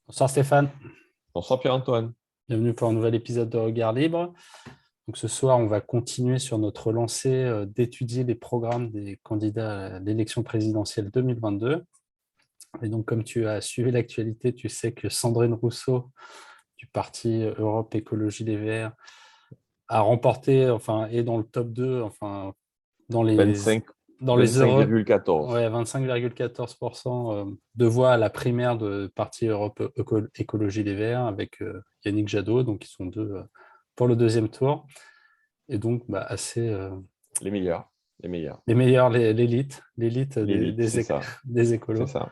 Bonsoir Stéphane, Bonsoir Pierre-Antoine. bienvenue pour un nouvel épisode de Regard Libre. Donc ce soir, on va continuer sur notre lancée d'étudier les programmes des candidats à l'élection présidentielle 2022. Et donc, comme tu as suivi l'actualité, tu sais que Sandrine Rousseau, du parti Europe Écologie Les Verts, a remporté, enfin, est dans le top 2, enfin, dans les, 25, dans les heureux, 25,14. ouais, 25,14% de voix à la primaire de parti Europe Écologie Les Verts avec Yannick Jadot, donc ils sont deux pour le deuxième tour. Et donc, assez Les meilleurs. Les meilleurs. les meilleurs, l'élite L'élite, c'est ça. des C'est écolos. ça.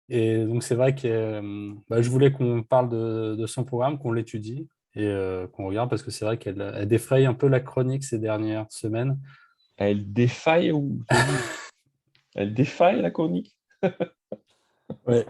Et donc, c'est vrai que je voulais qu'on parle de son programme, qu'on l'étudie et qu'on regarde parce que c'est vrai qu'elle défraye un peu la chronique ces dernières semaines. Elle défaille ou j'ai vu. Elle défaille la chronique. Ouais.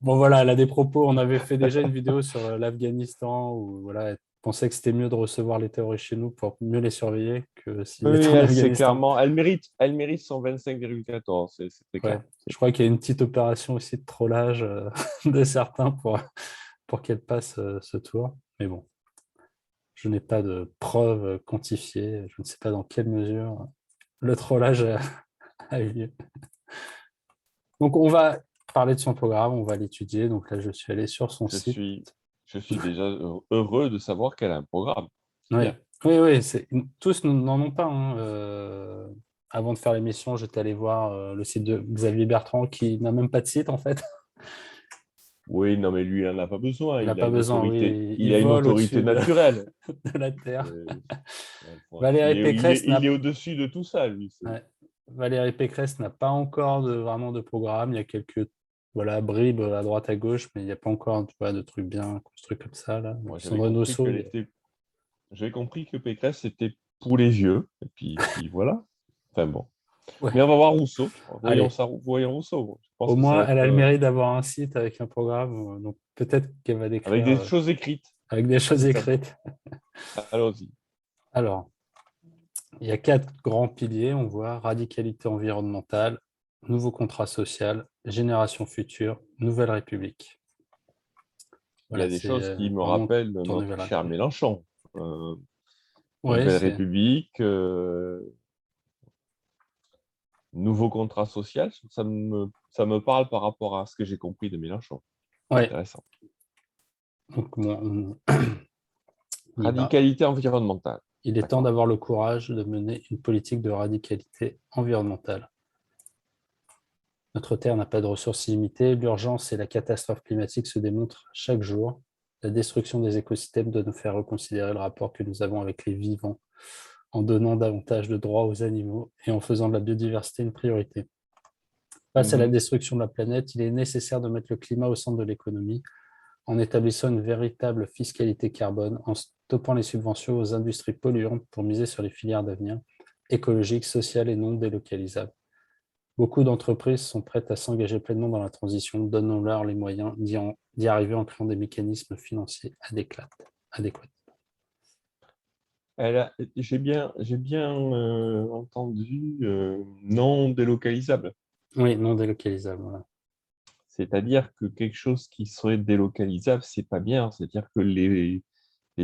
Bon, voilà, elle a des propos. On avait fait déjà une vidéo sur l'Afghanistan où voilà, elle pensait que c'était mieux de recevoir les terroristes chez nous pour mieux les surveiller que s'ils Oui, étaient en elle, c'est Afghanistan. clairement. Elle mérite son 25,14. C'est très Ouais. clair. Je crois qu'il y a une petite opération aussi de trollage de certains pour qu'elle passe ce tour. Mais bon, je n'ai pas de preuves quantifiées. Je ne sais pas dans quelle mesure le trollage a eu lieu. Donc, on va parler de son programme, on va l'étudier. Donc là, je suis allé sur son Je site. suis, je suis déjà heureux de savoir qu'elle a un programme. C'est Oui, bien. oui, oui, tous n'en ont pas, hein. Avant de faire l'émission, j'étais allé voir le site de Xavier Bertrand qui n'a même pas de site en fait. Oui, non, mais lui, il n'en a pas besoin. Il n'a Il a pas une besoin, autorité. oui, Il il a une vole autorité au-dessus naturelle. de la terre. Euh, Valérie Pécresse il n'a est au-dessus de tout ça, lui. ouais, Valérie Pécresse n'a pas encore vraiment de programme. Il y a quelques voilà, bribes à droite à gauche, mais il n'y a pas encore tu vois, de trucs bien construits comme ça. Là. Moi, Sandrine Rousseau, j'avais compris que Pécresse, c'était pour les vieux. Et puis voilà. Enfin bon. ouais. Mais on va voir Rousseau. Voyons Allez, ça, voyons Rousseau. Je pense au que ça va moins, elle a être le mérite d'avoir un site avec un programme. Donc peut-être qu'elle va avec décrire des choses écrites. avec des choses Ça- écrites. Allons-y. Alors, il y a quatre grands piliers, on voit radicalité environnementale, nouveau contrat social, génération future, nouvelle république. Il y a Voilà, des c'est choses qui me vraiment rappellent tourné notre vers cher l'avenir. Mélenchon. Oui, Nouvelle République, nouveau contrat social. Ça me parle par rapport à ce que j'ai compris de Mélenchon. C'est ouais. intéressant. Donc, bon, on y va. Radicalité environnementale. Il est temps D'accord. d'avoir le courage de mener une politique de radicalité environnementale. Notre Terre n'a pas de ressources illimitées. L'urgence et la catastrophe climatique se démontrent chaque jour. La destruction des écosystèmes doit nous faire reconsidérer le rapport que nous avons avec les vivants en donnant davantage de droits aux animaux et en faisant de la biodiversité une priorité. Face à la Mhm. destruction de la planète, il est nécessaire de mettre le climat au centre de l'économie en établissant une véritable fiscalité carbone, en stoppant les subventions aux industries polluantes pour miser sur les filières d'avenir, écologiques, sociales et non délocalisables. Beaucoup d'entreprises sont prêtes à s'engager pleinement dans la transition. Donnons-leur les moyens d'y arriver en créant des mécanismes financiers adéquats. J'ai bien entendu non délocalisable. Oui, non délocalisables. Voilà. C'est-à-dire que quelque chose qui serait délocalisable, c'est pas bien. C'est-à-dire que les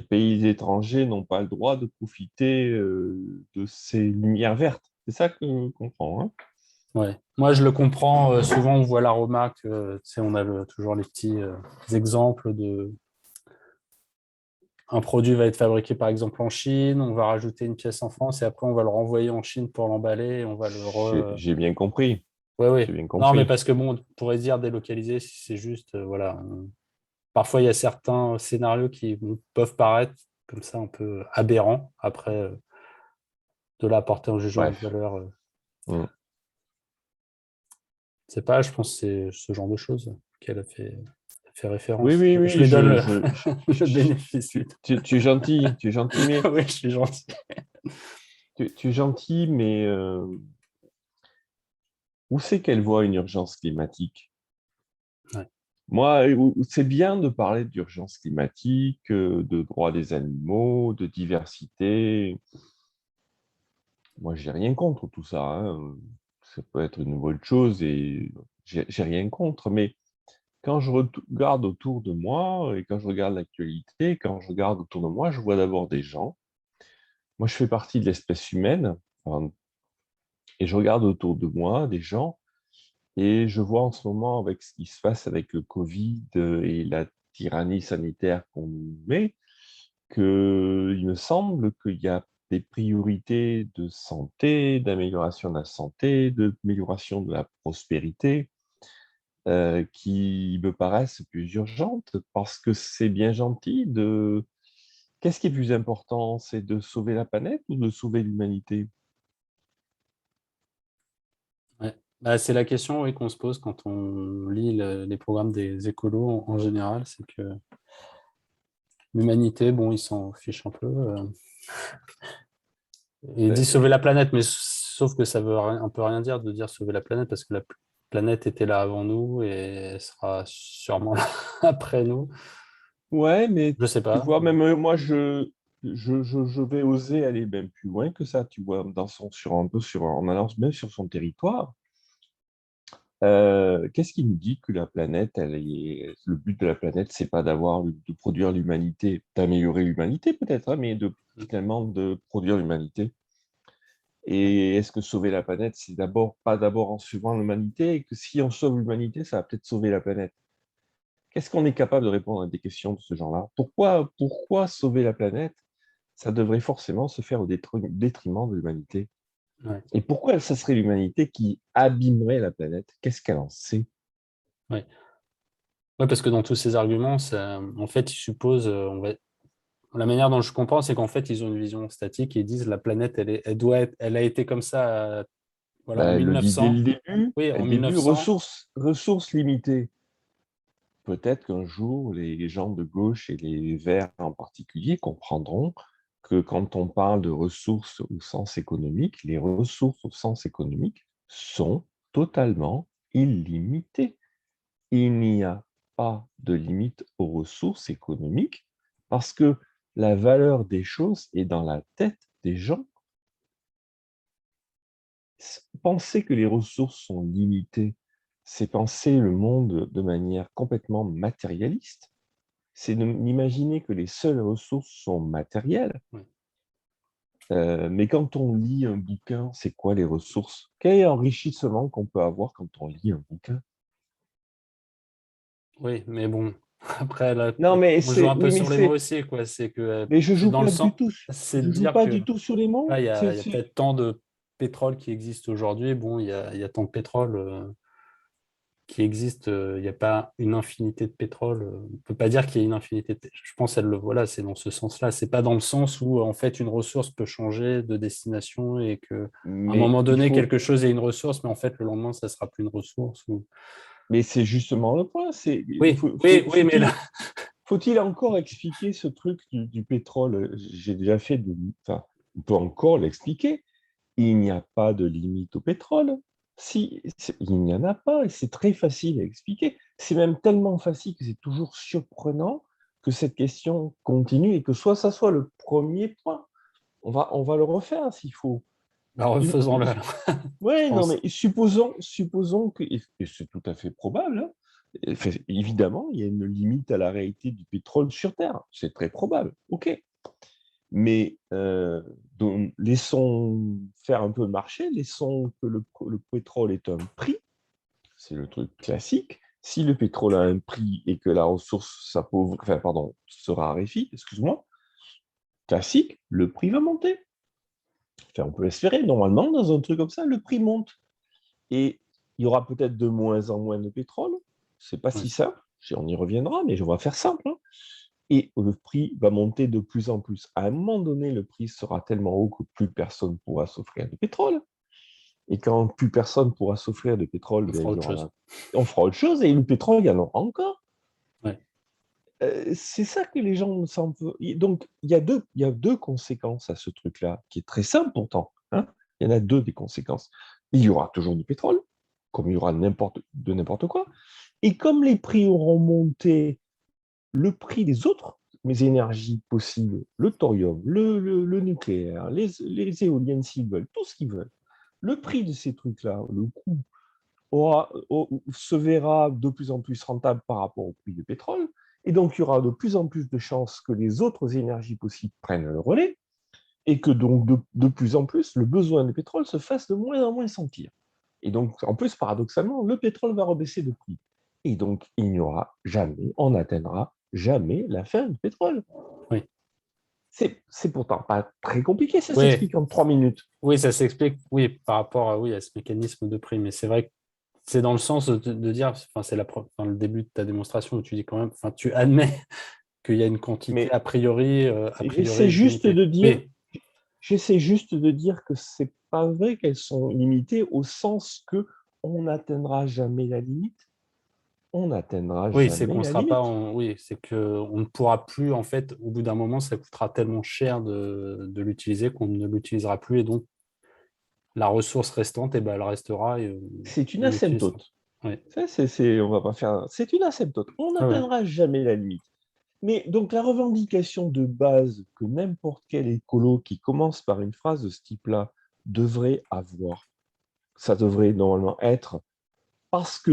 pays étrangers n'ont pas le droit de profiter de ces lumières vertes. C'est ça que je comprends, hein. Ouais. Moi, je le comprends. Souvent, on voit la remarque. Tu sais, on a toujours les petits exemples de un produit va être fabriqué par exemple en Chine, on va rajouter une pièce en France et après on va le renvoyer en Chine pour l'emballer. On va le J'ai bien compris. Ouais, J'ai ouais. bien Non, mais compris. parce que bon, on pourrait dire délocaliser si c'est juste, voilà. Parfois, il y a certains scénarios qui peuvent paraître comme ça un peu aberrants. Après, de là à porter un jugement de Bref. valeur, Mm. c'est pas, je pense que c'est ce genre de choses qu'elle a fait Oui, référence. oui, Je oui, lui donne le bénéfice du doute. tu es gentil, tu es gentil, mais Oui, je suis gentil. tu es gentil, mais où c'est qu'elle voit une urgence climatique? Ouais. Moi, c'est bien de parler d'urgence climatique, de droits des animaux, de diversité. Moi, j'ai rien contre tout ça, hein. Ça peut être une bonne chose et j'ai rien contre. Mais quand je regarde autour de moi et quand je regarde l'actualité, quand je regarde autour de moi, je vois d'abord des gens. Moi, je fais partie de l'espèce humaine, et je regarde autour de moi des gens et je vois en ce moment avec ce qui se passe avec le Covid et la tyrannie sanitaire qu'on nous met, qu'il me semble qu'il y a des priorités de santé, d'amélioration de la santé, d'amélioration de la prospérité, qui me paraissent plus urgentes parce que c'est bien gentil de... Qu'est-ce qui est plus important? C'est de sauver la planète ou de sauver l'humanité? Ouais. Bah, c'est la question, oui, qu'on se pose quand on lit les programmes des écolos en général, c'est que l'humanité, bon, ils s'en fichent un peu. Ils disent sauver la planète, mais sauf que ça veut un peu rien dire de dire sauver la planète, parce que la planète était là avant nous et elle sera sûrement là après nous. Ouais, mais Je sais tu pas. vois, même moi, je vais oser aller même plus loin que ça, tu vois, en allant même sur son territoire. Qu'est-ce qui nous dit que la planète, le but de la planète, c'est pas de produire l'humanité, d'améliorer l'humanité peut-être, hein, mais finalement de produire l'humanité. Ouais. Et est-ce que sauver la planète, c'est pas d'abord en sauvant l'humanité, et que si on sauve l'humanité, ça va peut-être sauver la planète? Qu'est-ce qu'on est capable de répondre à des questions de ce genre-là? Pourquoi sauver la planète? Ça devrait forcément se faire au détriment de l'humanité. Ouais. Et pourquoi ça serait l'humanité qui abîmerait la planète? Qu'est-ce qu'elle en sait? Ouais. Ouais, parce que dans tous ces arguments, en fait, ils supposent, la manière dont je comprends, c'est qu'en fait, ils ont une vision statique et ils disent la planète, elle a été comme ça, voilà, en Ben, elle le dit 1900. Oui, dès en le début, 1900. ressources limitées. Peut-être qu'un jour, les gens de gauche et les Verts en particulier comprendront que quand on parle de ressources au sens économique, les ressources au sens économique sont totalement illimitées. Il n'y a pas de limite aux ressources économiques parce que la valeur des choses est dans la tête des gens. Penser que les ressources sont limitées, c'est penser le monde de manière complètement matérialiste. C'est d'imaginer que les seules ressources sont matérielles. Ouais. Mais quand on lit un bouquin, c'est quoi les ressources? Quel enrichissement qu'on peut avoir quand on lit un bouquin? Oui, mais bon, après, là, Non, mais on joue un peu oui, mais sur les mots aussi, quoi. C'est que mais je c'est joue dans le pas du sens, tout, c'est de je joue dire pas que du tout sur les mots. là, il y a peut-être tant de pétrole qui existe aujourd'hui. Bon, il y a tant de pétrole qui existe. Il n'y a pas une infinité de pétrole. On ne peut pas dire qu'il y a une infinité de... Je pense qu'elle le voilà, c'est dans ce sens-là. C'est pas dans le sens où, en fait, une ressource peut changer de destination et que à un Mais moment il donné, faut, quelque chose est une ressource, mais en fait, le lendemain, ça sera plus une ressource. mais c'est justement le point. Oui, oui, oui, mais là, Faut-il encore expliquer ce truc du pétrole? J'ai déjà fait enfin, on peut encore l'expliquer. Il n'y a pas de limite au pétrole. Si, il n'y en a pas, et c'est très facile à expliquer. C'est même tellement facile que c'est toujours surprenant que cette question continue et que ça soit le premier point. On va le refaire s'il faut. bah, refaisons-le, alors, je Oui, non, pense. mais supposons que, et c'est tout à fait probable, hein, évidemment, il y a une limite à la réalité du pétrole sur Terre. C'est très probable. OK. Mais donc, laissons faire un peu le marché, laissons que le pétrole ait un prix, c'est le truc classique. Si le pétrole a un prix et que la ressource enfin, pardon, se raréfie, excuse-moi, classique, le prix va monter. Enfin, on peut espérer, normalement, dans un truc comme ça, le prix monte. Et il y aura peut-être de moins en moins de pétrole. C'est pas Ouais. si simple, on y reviendra, mais je vais faire simple, hein. Et le prix va monter de plus en plus. À un moment donné, le prix sera tellement haut que plus personne pourra s'offrir de pétrole. Et quand plus personne pourra s'offrir de pétrole, On ben, fera autre chose. on fera autre chose et le pétrole, il y en aura encore. Ouais. C'est ça que les gens semblent. Donc, il y a deux conséquences à ce truc-là, qui est très simple pourtant, hein. Il y en a deux des conséquences. Il y aura toujours du pétrole, comme il y aura n'importe quoi. Et comme les prix auront monté, le prix des autres mais énergies possibles, le thorium, le nucléaire, les éoliennes s'ils veulent, tout ce qu'ils veulent, le prix de ces trucs-là, le coût, se verra de plus en plus rentable par rapport au prix du pétrole, et donc il y aura de plus en plus de chances que les autres énergies possibles prennent le relais, et que donc de plus en plus, le besoin de pétrole se fasse de moins en moins sentir. Et donc, en plus, paradoxalement, le pétrole va rebaisser de prix. Et donc, il n'y aura jamais, on n'atteindra jamais la fin du pétrole. Oui. C'est pourtant pas très compliqué, ça Oui. s'explique en 3 minutes. Oui, ça s'explique, oui, par rapport à, oui, à ce mécanisme de prix. Mais c'est vrai que c'est dans le sens de dire, enfin, c'est le début de ta démonstration où tu dis quand même, enfin, tu admets qu'il y a une quantité Mais a j'essaie priori juste limitée. de dire, Oui, j'essaie juste de dire que c'est pas vrai qu'elles sont limitées au sens que on n'atteindra jamais la limite. On n'atteindra oui, c'est jamais qu'on la sera pas limite. en, oui, c'est que on ne pourra plus, en fait, au bout d'un moment, ça coûtera tellement cher de l'utiliser qu'on ne l'utilisera plus et donc la ressource restante, eh ben, elle restera et C'est une on l'utilisera. asymptote. Oui, On va pas faire. C'est une asymptote. On ah ouais, n'atteindra jamais la limite. Mais donc la revendication de base que n'importe quel écolo qui commence par une phrase de ce type-là devrait avoir, ça devrait normalement être parce que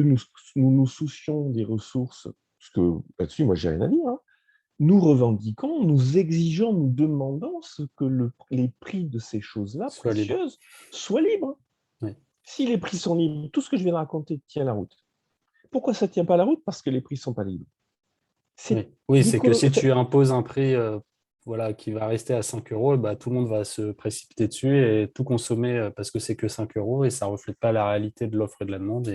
nous soucions des ressources, parce que là-dessus, moi, j'ai rien à dire, hein. Nous revendiquons, nous exigeons, nous demandons ce que les prix de ces choses-là soit libre. précieuses soient libres. Oui. Si les prix sont libres, tout ce que je viens de raconter tient la route. Pourquoi ça ne tient pas la route? Parce que les prix ne sont pas libres. Oui, C'est oui, c'est que l'écolo. si tu imposes un prix voilà, qui va rester à 5 euros, bah, tout le monde va se précipiter dessus et tout consommer parce que c'est que 5 euros et ça ne reflète pas la réalité de l'offre et de la demande.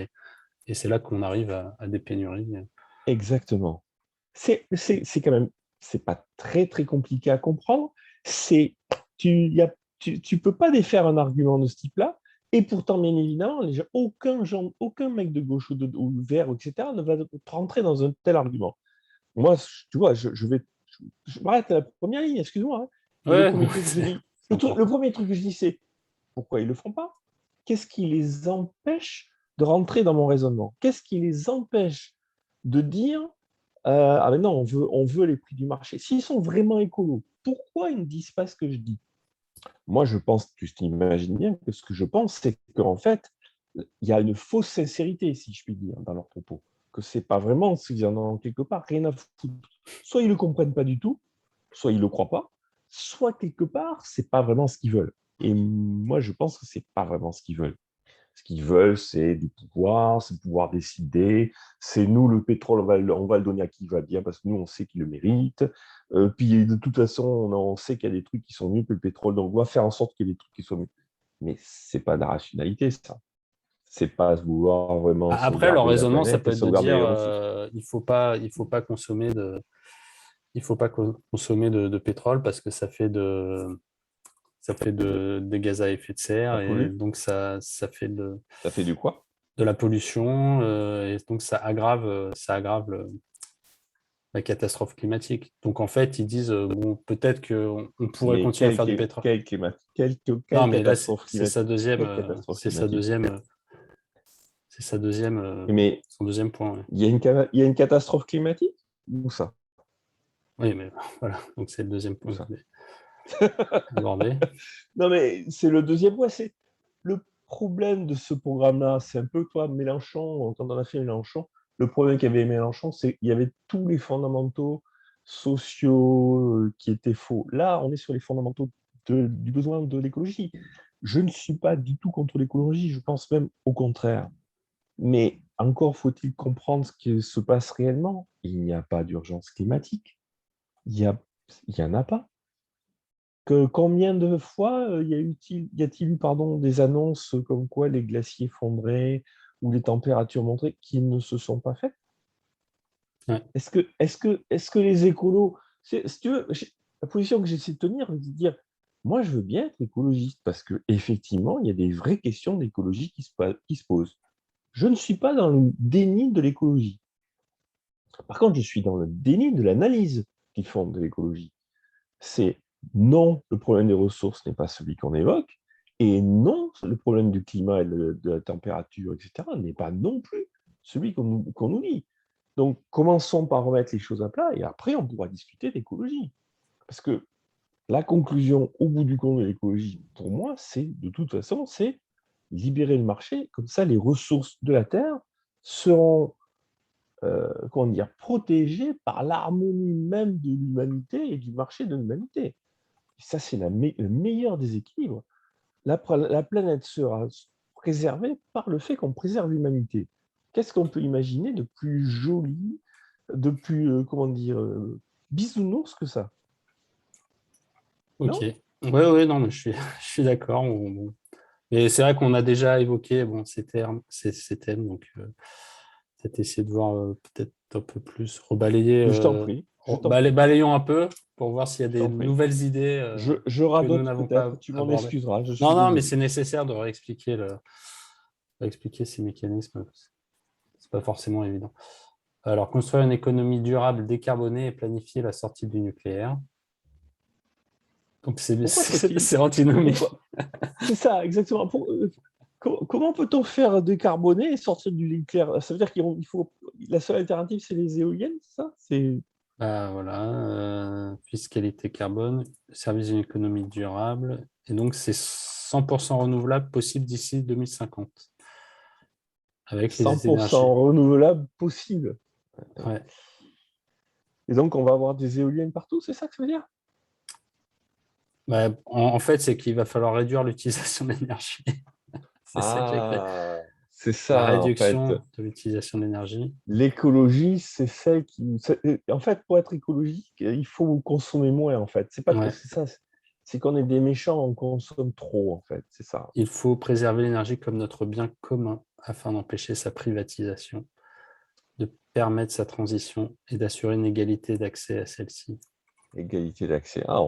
Et c'est là qu'on arrive à des pénuries. Exactement. C'est quand même, c'est pas très très compliqué à comprendre. C'est, tu peux pas défaire un argument de ce type-là. Et pourtant, bien évidemment, aucun mec de gauche ou vert, etc., ne va rentrer dans un tel argument. Moi, tu vois, je m'arrête à la première ligne, excuse-moi, hein. Mais le Ouais, premier truc que je dis, c'est le important. premier truc que je dis, c'est pourquoi ils le font pas? Qu'est-ce qui les empêche de rentrer dans mon raisonnement? Qu'est-ce qui les empêche de dire ah mais non, on veut les prix du marché. S'ils sont vraiment écolos, pourquoi ils ne disent pas ce que je dis? Moi, je pense, tu t'imagines bien que ce que je pense, c'est qu'en fait, il y a une fausse sincérité, si je puis dire, dans leurs propos. Que c'est pas vraiment, s'ils en ont quelque part rien à foutre. Soit ils ne le comprennent pas du tout, soit ils ne le croient pas, soit quelque part, c'est pas vraiment ce qu'ils veulent. Et moi, je pense que c'est pas vraiment ce qu'ils veulent. Ce qu'ils veulent, c'est du pouvoir, c'est pouvoir décider. C'est nous, le pétrole, on va le donner à qui va bien parce que nous, on sait qu'il le mérite. Puis de toute façon, on sait qu'il y a des trucs qui sont mieux que le pétrole, donc on va faire en sorte qu'il y ait des trucs qui soient mieux. Mais c'est pas de la rationalité, ça. C'est pas vouloir vraiment Après, leur sauvegarder la raisonnement, ça planète peut et être de sauvegarder dire les ressources. il faut pas consommer il faut pas consommer de pétrole parce que ça fait des gaz à effet de serre Ça et pollue. donc ça fait Ça fait du quoi? de la pollution et donc ça aggrave la catastrophe climatique. Donc en fait, ils disent bon, peut-être qu'on pourrait Mais continuer à faire du pétrole. quelle Non, mais là, catastrophe climatique? Quelle catastrophe climatique? c'est sa deuxième, Mais son deuxième point. Ouais. il y a une catastrophe climatique? Où ça? Oui, mais voilà, donc c'est le deuxième Où point que je ça? voulais aborder. Non, mais c'est le deuxième point. C'est le problème de ce programme-là. C'est un peu, toi, Mélenchon, quand on a fait Mélenchon, le problème qu'il y avait Mélenchon, c'est qu'il y avait tous les fondamentaux sociaux qui étaient faux. Là, on est sur les fondamentaux du besoin de l'écologie. Je ne suis pas du tout contre l'écologie, je pense même au contraire. Mais encore faut-il comprendre ce qui se passe réellement. Il n'y a pas d'urgence climatique. Il y a, il y en a pas. Combien de fois y a-t-il eu pardon, des annonces comme quoi les glaciers fondraient ou les températures monteraient qui ne se sont pas faites? Ouais. Est-ce que les écolos, si tu veux, la position que j'essaie de tenir, c'est de dire, moi je veux bien être écologiste parce qu'effectivement, il y a des vraies questions d'écologie qui se posent. Je ne suis pas dans le déni de l'écologie. Par contre, je suis dans le déni de l'analyse qu'ils font de l'écologie. C'est non, le problème des ressources n'est pas celui qu'on évoque, et non, le problème du climat et de la température, etc., n'est pas non plus celui qu'on nous dit. Donc, commençons par remettre les choses à plat, et après, on pourra discuter d'écologie. Parce que la conclusion, au bout du compte, de l'écologie, pour moi, c'est, de toute façon, c'est libérer le marché, comme ça les ressources de la Terre seront protégées par l'harmonie même de l'humanité et du marché de l'humanité. Et ça, c'est le meilleur des équilibres. La planète sera préservée par le fait qu'on préserve l'humanité. Qu'est-ce qu'on peut imaginer de plus joli, de plus, bisounours que ça? Ok. Non? Oui, non, mais je suis d'accord. Mais c'est vrai qu'on a déjà évoqué ces termes, ces thèmes, donc peut-être essayer de voir peut-être un peu plus, rebalayer, Je t'en prie, je t'en prie, balayons un peu pour voir s'il y a je des t'en prie. nouvelles idées Je que nous radote n'avons pas peut-être, tu m'en abordées. excuseras, je Non, suis non, mais désolé. c'est nécessaire de réexpliquer ces mécanismes. C'est pas forcément évident. Alors, construire une économie durable, décarbonée et planifier la sortie du nucléaire. Donc, Pourquoi faut-il... c'est antinomique. Pourquoi... C'est ça, exactement. Comment peut-on faire décarboner et sortir du nucléaire? Ça veut dire qu'il faut... La seule alternative, c'est les éoliennes, c'est ça? Bah, voilà, fiscalité carbone, service d'une économie durable. Et donc, c'est 100% renouvelable possible d'ici 2050 avec les 100% énergies. renouvelable possible. Ouais. Et donc, on va avoir des éoliennes partout, c'est ça que ça veut dire? Bah, en fait, c'est qu'il va falloir réduire l'utilisation de l'énergie. C'est ça qui est créé. Ah, c'est La ça, en fait. réduction de l'utilisation de l'énergie. L'écologie, c'est celle qui... En fait, pour être écologique, il faut consommer moins, en fait. C'est pas que Ouais. c'est ça. C'est qu'on est des méchants, on consomme trop, en fait. C'est ça. Il faut préserver l'énergie comme notre bien commun afin d'empêcher sa privatisation, de permettre sa transition et d'assurer une égalité d'accès à celle-ci. Égalité d'accès. Ah,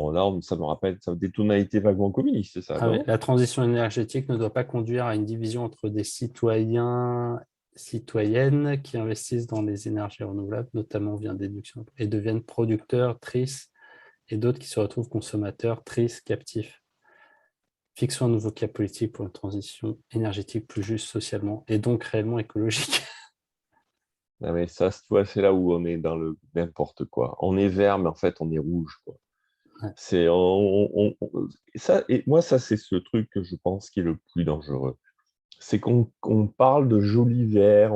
ça me rappelle des tonalités vaguement communistes, ça, Ah ouais, non? la transition énergétique ne doit pas conduire à une division entre des citoyennes qui investissent dans les énergies renouvelables, notamment via déduction, et deviennent producteurs, tristes, et d'autres qui se retrouvent consommateurs, tristes, captifs. Fixons un nouveau cap politique pour une transition énergétique plus juste socialement et donc réellement écologique. Ah, mais ça, tu vois, c'est là où on est dans le n'importe quoi. On est vert, mais en fait, on est rouge, quoi. Ouais. C'est, ça, et moi, ça, c'est ce truc que je pense qui est le plus dangereux. C'est qu'on parle de joli vert,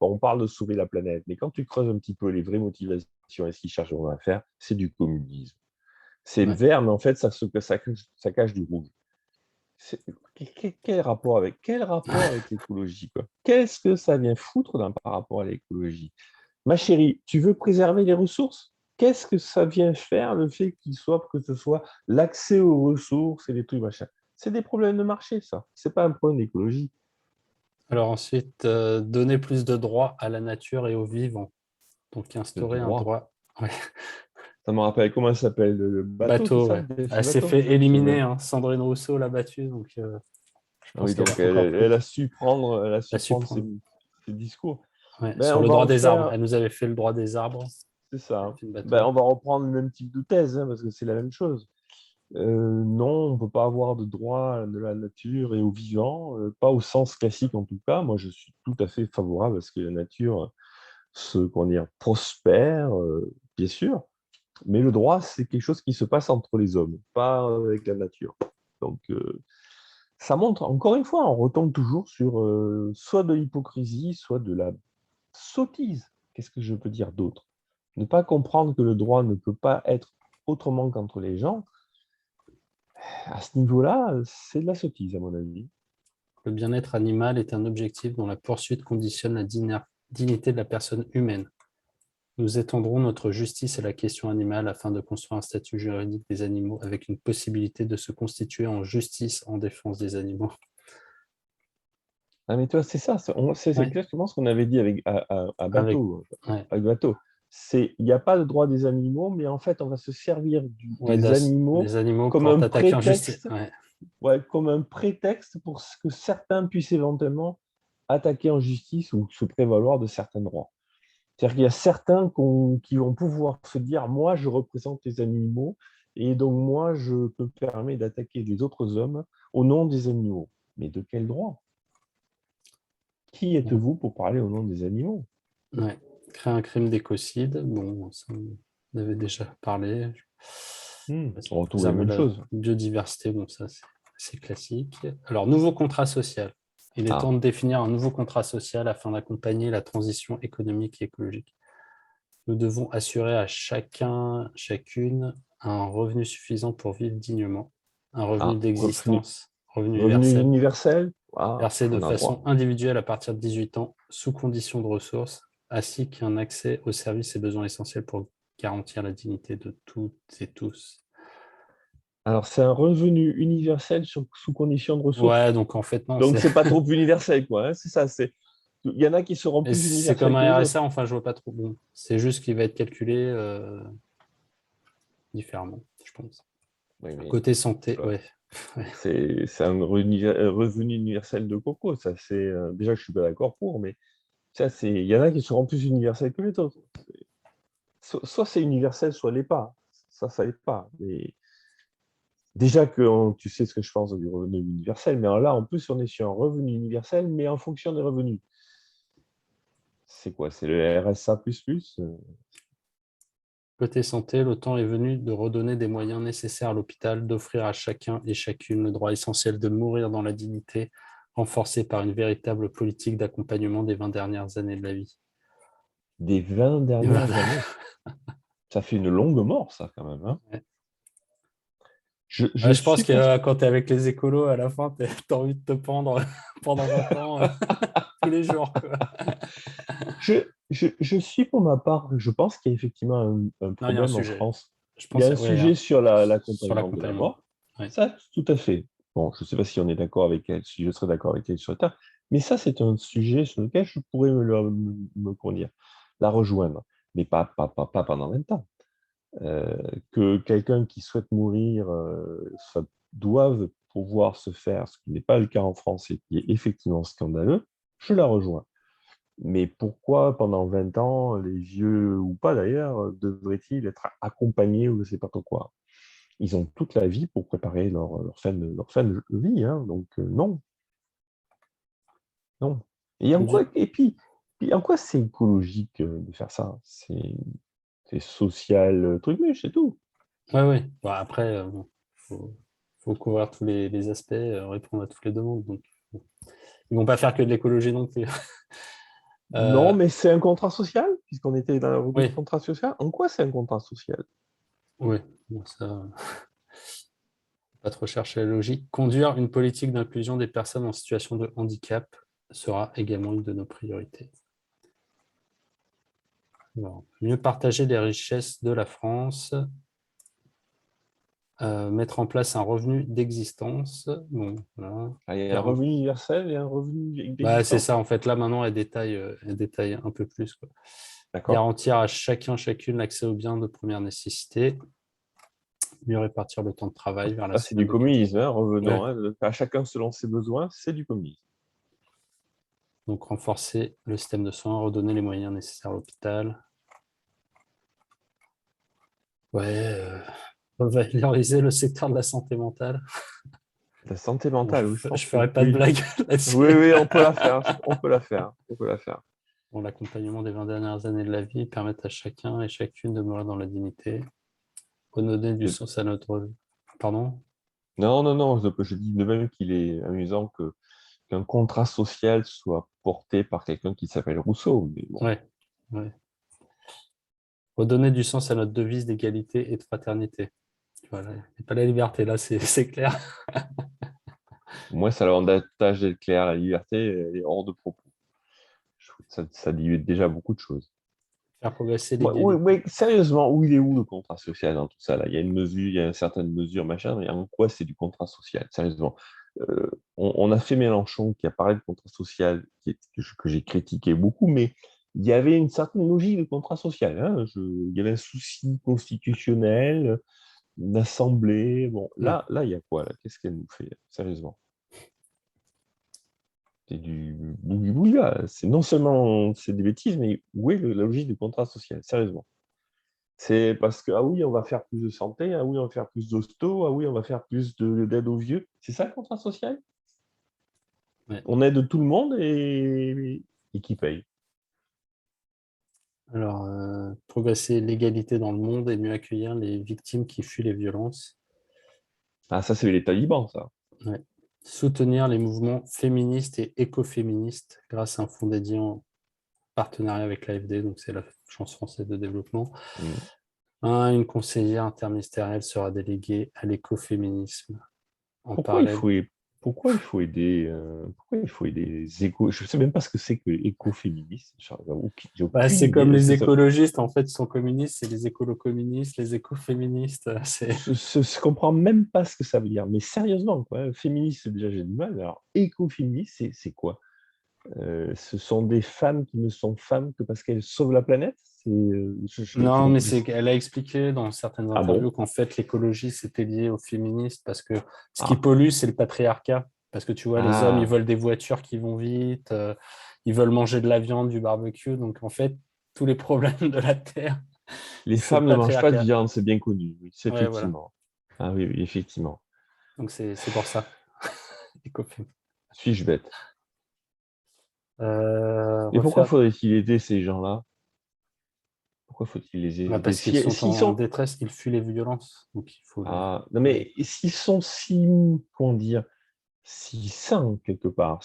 on parle de sauver la planète, mais quand tu creuses un petit peu les vraies motivations et ce qu'ils cherchent à faire, c'est du communisme. C'est Ouais. vert, mais en fait, ça cache du rouge. Quel rapport avec l'écologie, quoi? Qu'est-ce que ça vient foutre par rapport à l'écologie? Ma chérie, tu veux préserver les ressources? Qu'est-ce que ça vient faire le fait que ce soit l'accès aux ressources et des trucs machin? C'est des problèmes de marché, ça. C'est pas un problème d'écologie. Alors ensuite, donner plus de droits à la nature et aux vivants. Donc Le instaurer un droit. droit. Ouais. Ça me rappelle comment ça s'appelle le bateau, c'est Bateau, ça, ouais. le défi Elle s'est bateau. fait éliminer, Ouais. hein. Sandrine Rousseau l'a battue, donc je Ah pense oui, qu'elle donc a encore elle plus. a su prendre, Elle a su prendre. ses discours. Ouais. Ben, Sur on le va droit des arbres. refaire, Elle nous avait fait le droit des arbres. c'est ça. Elle a Hein. fait une Ben, bateau. on va reprendre le même type de thèse, hein, parce que c'est la même chose. Non, on ne peut pas avoir de droit de la nature et aux vivants, pas au sens classique en tout cas. Moi, je suis tout à fait favorable à ce que la nature prospère, bien sûr, mais le droit, c'est quelque chose qui se passe entre les hommes, pas avec la nature. Donc, ça montre, encore une fois, on retombe toujours sur soit de l'hypocrisie, soit de la sottise. Qu'est-ce que je peux dire d'autre? Ne pas comprendre que le droit ne peut pas être autrement qu'entre les gens, à ce niveau-là, c'est de la sottise, à mon avis. Le bien-être animal est un objectif dont la poursuite conditionne la dignité de la personne humaine. Nous étendrons notre justice à la question animale afin de construire un statut juridique des animaux avec une possibilité de se constituer en justice en défense des animaux. Ah, mais toi, c'est ça, c'est Ouais, exactement ce qu'on avait dit avec, ouais, avec Bateau. Il n'y a pas le droit des animaux, mais en fait, on va se servir ouais, des animaux des animaux comme pour un t'attaquer en justice. prétexte, Ouais. ouais, comme un prétexte pour que certains puissent éventuellement attaquer en justice ou se prévaloir de certains droits. C'est-à-dire qu'il y a certains qui vont pouvoir se dire, moi, je représente les animaux, et donc moi, je me permets d'attaquer les autres hommes au nom des animaux. Mais de quel droit? Qui êtes-vous pour parler au nom des animaux? Ouais. Créer un crime d'écocide, bon, ça, on avait déjà parlé. On retrouve les Préserver mêmes la choses. biodiversité, bon, ça c'est classique. Alors, nouveau contrat social. Il est temps de définir un nouveau contrat social afin d'accompagner la transition économique et écologique. Nous devons assurer à chacun, chacune, un revenu suffisant pour vivre dignement, un revenu Revenu, d'existence, revenu revenu universel, universel, versé de on a façon droit. individuelle à partir de 18 ans, sous condition de ressources, ainsi qu'un accès aux services et besoins essentiels pour garantir la dignité de toutes et tous. Alors, c'est un revenu universel sous condition de ressources. Ouais, donc en fait, non, Donc, c'est pas trop universel, quoi. Hein, c'est ça. Il y en a qui seront plus c'est comme universels que un les autres. RSA, enfin, je vois pas trop. Bon, c'est juste qu'il va être calculé différemment, je pense. Oui, mais Côté santé, tu vois, ouais. c'est un revenu universel de coco. Ça, déjà, je suis pas d'accord pour, mais ça, il y en a qui seront plus universels que les autres. Soit c'est universel, soit l'est pas. Ça l'est pas. Mais déjà que tu sais ce que je pense du revenu universel, mais alors là, en plus, on est sur un revenu universel, mais en fonction des revenus. C'est quoi? C'est le RSA++? Côté santé, le temps est venu de redonner des moyens nécessaires à l'hôpital, d'offrir à chacun et chacune le droit essentiel de mourir dans la dignité, renforcé par une véritable politique d'accompagnement des 20 dernières années de la vie. Des 20 dernières années. Ça fait une longue mort, ça, quand même. Hein. Ouais. Je Je pense suis que pour... quand tu es avec les écolos, à la fin, tu as envie de te pendre pendant 20 ans tous les jours, quoi. Je suis pour ma part, je pense qu'il y a effectivement un Non, il y a un problème en sujet. France. Je Il y a pense un ouais, sujet sur sur l'accompagnement de la l'accompagnement. mort. Ouais. Ça, tout à fait. Bon, je ne sais pas si on est d'accord avec elle, si je serais d'accord avec elle sur le tas, mais ça, c'est un sujet sur lequel je pourrais comment dire, la rejoindre, mais pas pendant 20 ans. Que quelqu'un qui souhaite mourir doive pouvoir se faire, ce qui n'est pas le cas en France et qui est effectivement scandaleux, je la rejoins. Mais pourquoi pendant 20 ans, les vieux ou pas d'ailleurs, devraient-ils être accompagnés ou je ne sais pas trop quoi? Ils ont toute la vie pour préparer leur fin de vie, hein, donc non, non. Et en quoi c'est écologique de faire ça? C'est social, truc, mais c'est tout. Ouais, ouais. Bon, après, faut couvrir tous les aspects, répondre à toutes les demandes. Donc, bon. Ils vont pas faire que de l'écologie non plus. Non, Euh, mais c'est un contrat social, puisqu'on était dans la rubrique oui, contrat social. En quoi c'est un contrat social? oui. Bon, ça, pas trop chercher la logique. Conduire une politique d'inclusion des personnes en situation de handicap sera également une de nos priorités. Alors, mieux partager les richesses de la France, mettre en place un revenu d'existence. Bon, voilà. Ah, il y a un revenu universel et un revenu Bah, c'est d'existence. ça, en fait. Là, maintenant, elle détaille un peu plus, quoi. D'accord. Garantir à chacun, chacune l'accès aux biens de première nécessité. Mieux répartir le temps de travail vers la Ça, c'est du semaine de 4 jours. communisme, hein, revenons. Ouais. Hein, à chacun selon ses besoins, c'est du communisme. Donc, renforcer le système de soins, redonner les moyens nécessaires à l'hôpital. Ouais, valoriser le secteur de la santé mentale. La santé Bon, je mentale, oui, je ne pense que ferai pas de oui. blague là-dessus. Oui, oui, on peut la faire. On peut la faire. On peut la faire. Bon, l'accompagnement des 20 dernières années de la vie permet à chacun et chacune de mourir dans la dignité. Redonner du De- sens à notre... Pardon? Non, non, non, je dis de même qu'il est amusant qu'un contrat social soit porté par quelqu'un qui s'appelle Rousseau. Mais bon, Ouais, ouais. Redonner du sens à notre devise d'égalité et de fraternité. Voilà, et pas la liberté, là, c'est clair. moi, ça a l'avantage d'être clair. La liberté, elle est hors de propos. Je trouve que ça dit déjà beaucoup de choses. Faire progresser Ouais, ouais, l'égalité. ouais, sérieusement, où il est où le contrat social dans tout ça là? Il y a une mesure, il y a une certaine mesure, machin, mais en quoi c'est du contrat social? Sérieusement. On a fait Mélenchon qui a parlé de contrat social, que j'ai critiqué beaucoup, mais il y avait une certaine logique de contrat social. Hein. Il y avait un souci constitutionnel, une assemblée. Bon, Ouais. là, il y a quoi là? Qu'est-ce qu'elle nous fait? Sérieusement. C'est du bougui-bougui. C'est non seulement c'est des bêtises, mais où est la logique du contrat social? Sérieusement. C'est parce que, ah oui, on va faire plus de santé, ah oui, on va faire plus d'hosto, ah oui, on va faire plus d'aide aux vieux. C'est ça le contrat social? Ouais. On aide tout le monde et qui paye? Alors, progresser l'égalité dans le monde et mieux accueillir les victimes qui fuient les violences. Ah, ça, c'est les talibans, ça. Ouais. Soutenir les mouvements féministes et écoféministes grâce à un fonds dédié en partenariat avec l'AFD, donc c'est l'Agence française de développement. Une conseillère interministérielle sera déléguée à l'écoféminisme. En Pourquoi il parallèle, faut, pourquoi il faut aider les éco... Je ne sais même pas ce que c'est que écoféminisme. J'ai aucune c'est idée. comme Est-ce les que ça... écologistes, en fait, ils sont communistes, c'est les écolo-communistes, les écoféministes. Je ne comprends même pas ce que ça veut dire. Mais sérieusement, quoi. Féministe, déjà, j'ai du mal. Alors, écoféministe, c'est quoi? Ce sont des femmes qui ne sont femmes que parce qu'elles sauvent la planète? Non, mais elle a expliqué dans certaines Ah interviews bon? qu'en fait, l'écologie, c'était lié aux féministes parce que ce qui Ah. pollue, c'est le patriarcat. Parce que tu vois, les hommes, ils Ah. veulent des voitures qui vont vite, ils veulent manger de la viande, du barbecue. Donc, en fait, tous les problèmes de la Terre, Les c'est le femmes ne mangent pas de patriarcat. viande, c'est bien connu. Oui, c'est Ouais, voilà. effectivement. Ah oui, oui, effectivement. Donc, c'est pour ça. Écoféministe. Suis-je bête? Et pourquoi Refaire... faudrait-il aider ces gens-là? Pourquoi faut-il les aider? parce qu'ils sont S'ils en sont... détresse, ils fuient les violences. Donc, il faut Ah, non, les aider. mais s'ils sont si, comment dire, si sains quelque part,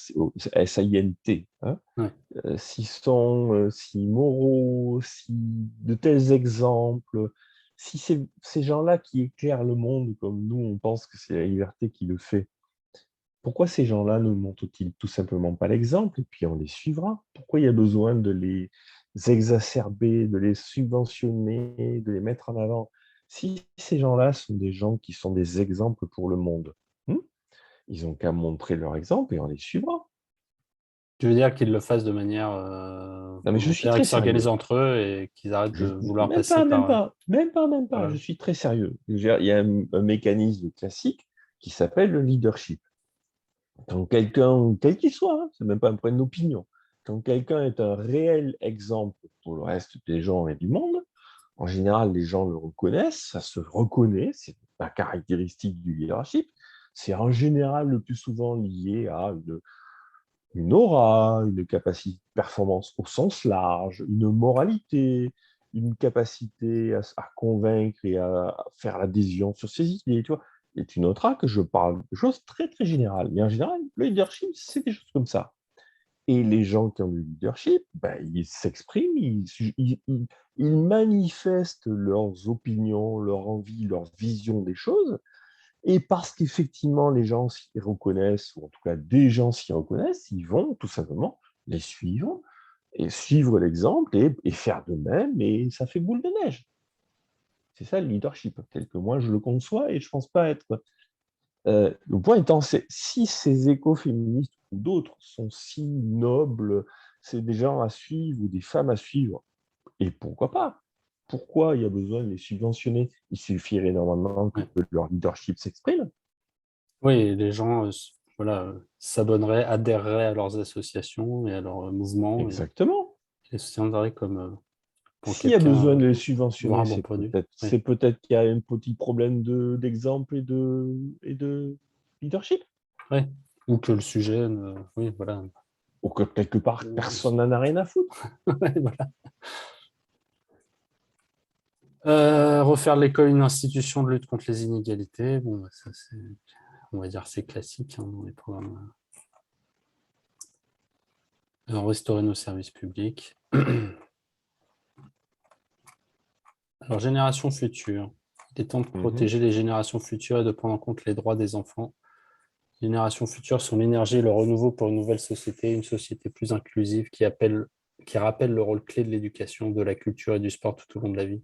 S-A-I-N-T, hein, Ouais. s'ils sont si moraux, si de tels exemples, si c'est ces gens-là qui éclairent le monde comme nous, on pense que c'est la liberté qui le fait, pourquoi ces gens-là ne montrent-ils tout simplement pas l'exemple et puis on les suivra? Pourquoi il y a besoin de les exacerber, de les subventionner, de les mettre en avant? Si ces gens-là sont des gens qui sont des exemples pour le monde, ils n'ont qu'à montrer leur exemple et on les suivra. Je veux dire qu'ils le fassent de manière Non, mais je suis volontaire et très qu'ils s'organisent sérieux. entre eux et qu'ils arrêtent de vouloir Même passer pas, même par... pas, même pas, même pas. Je voilà. suis très sérieux. Il y a un mécanisme classique qui s'appelle le leadership. Quand quelqu'un, quel qu'il soit, hein, c'est même pas un point d'opinion, quand quelqu'un est un réel exemple pour le reste des gens et du monde, en général, les gens le reconnaissent, ça se reconnaît, c'est la caractéristique du leadership. C'est en général le plus souvent lié à une aura, une capacité de performance au sens large, une moralité, une capacité à convaincre et à faire l'adhésion sur ses idées, tu vois. Et tu noteras que je parle de choses très, très générales. Mais en général, le leadership, c'est des choses comme ça. Et les gens qui ont du leadership, ben, ils s'expriment, ils manifestent leurs opinions, leur envie, leur vision des choses. Et parce qu'effectivement, les gens s'y reconnaissent, ou en tout cas des gens s'y reconnaissent, ils vont tout simplement les suivre et suivre l'exemple et faire de même, et ça fait boule de neige. C'est ça le leadership, tel que moi je le conçois et je ne pense pas être. Le point étant, c'est si ces écoféministes ou d'autres sont si nobles, c'est des gens à suivre ou des femmes à suivre, et pourquoi pas? Pourquoi il y a besoin de les subventionner? Il suffirait normalement que Ouais. leur leadership s'exprime. Oui, les gens voilà, s'abonneraient, adhéreraient à leurs associations et à leurs mouvements et Exactement. les soutiendraient comme quand S'il y a quelqu'un besoin de les vend subventionner, un bon produit. Oui. c'est peut-être qu'il y a un petit problème d'exemple et de leadership. Oui. Ou que le sujet, oui, voilà. Ou que quelque part, personne n'en a rien à foutre. Ouais, voilà. Refaire de l'école une institution de lutte contre les inégalités. Bon, ça, on va dire c'est classique dans les programmes. Restaurer nos services publics. Alors, génération future. Il est temps de Mhm. protéger les générations futures et de prendre en compte les droits des enfants. Les générations futures sont l'énergie et le renouveau pour une nouvelle société, une société plus inclusive qui rappelle le rôle clé de l'éducation, de la culture et du sport tout au long de la vie.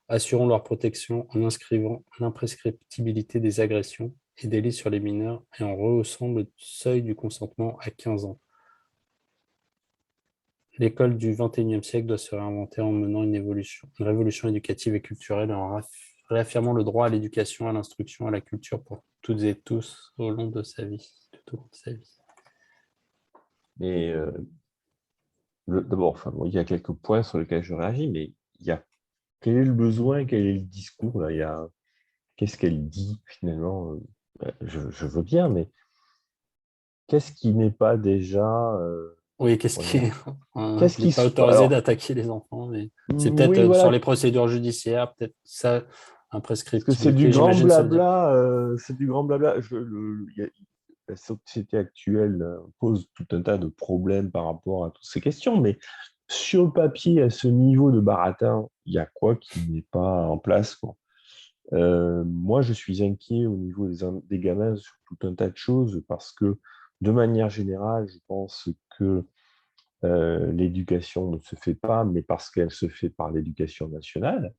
Assurons leur protection en inscrivant l'imprescriptibilité des agressions et délits sur les mineurs et en rehaussant le seuil du consentement à 15 ans. L'école du XXIe siècle doit se réinventer en menant une révolution éducative et culturelle et en réaffirmant le droit à l'éducation, à l'instruction, à la culture pour toutes et tous au long de sa vie, tout au long de sa vie. Mais d'abord, enfin, bon, il y a quelques points sur lesquels je réagis, mais il y a quel est le besoin, quel est le discours là, qu'est-ce qu'elle dit finalement je veux bien, mais qu'est-ce qui n'est pas déjà Oui, comment dire, on qu'est-ce n'est qui pas se autorisé alors d'attaquer les enfants, mais c'est peut-être oui sur voilà, les procédures judiciaires, peut-être ça, parce que c'est du imprescriptibilité, grand j'imagine, ça veut dire. blabla, c'est du grand blabla. la société actuelle pose tout un tas de problèmes par rapport à toutes ces questions, mais sur le papier, à ce niveau de baratin, il y a quoi qui n'est pas en place, quoi. Moi, je suis inquiet au niveau des gamins sur tout un tas de choses parce que, de manière générale, je pense que l'éducation ne se fait pas, mais parce qu'elle se fait par l'éducation nationale.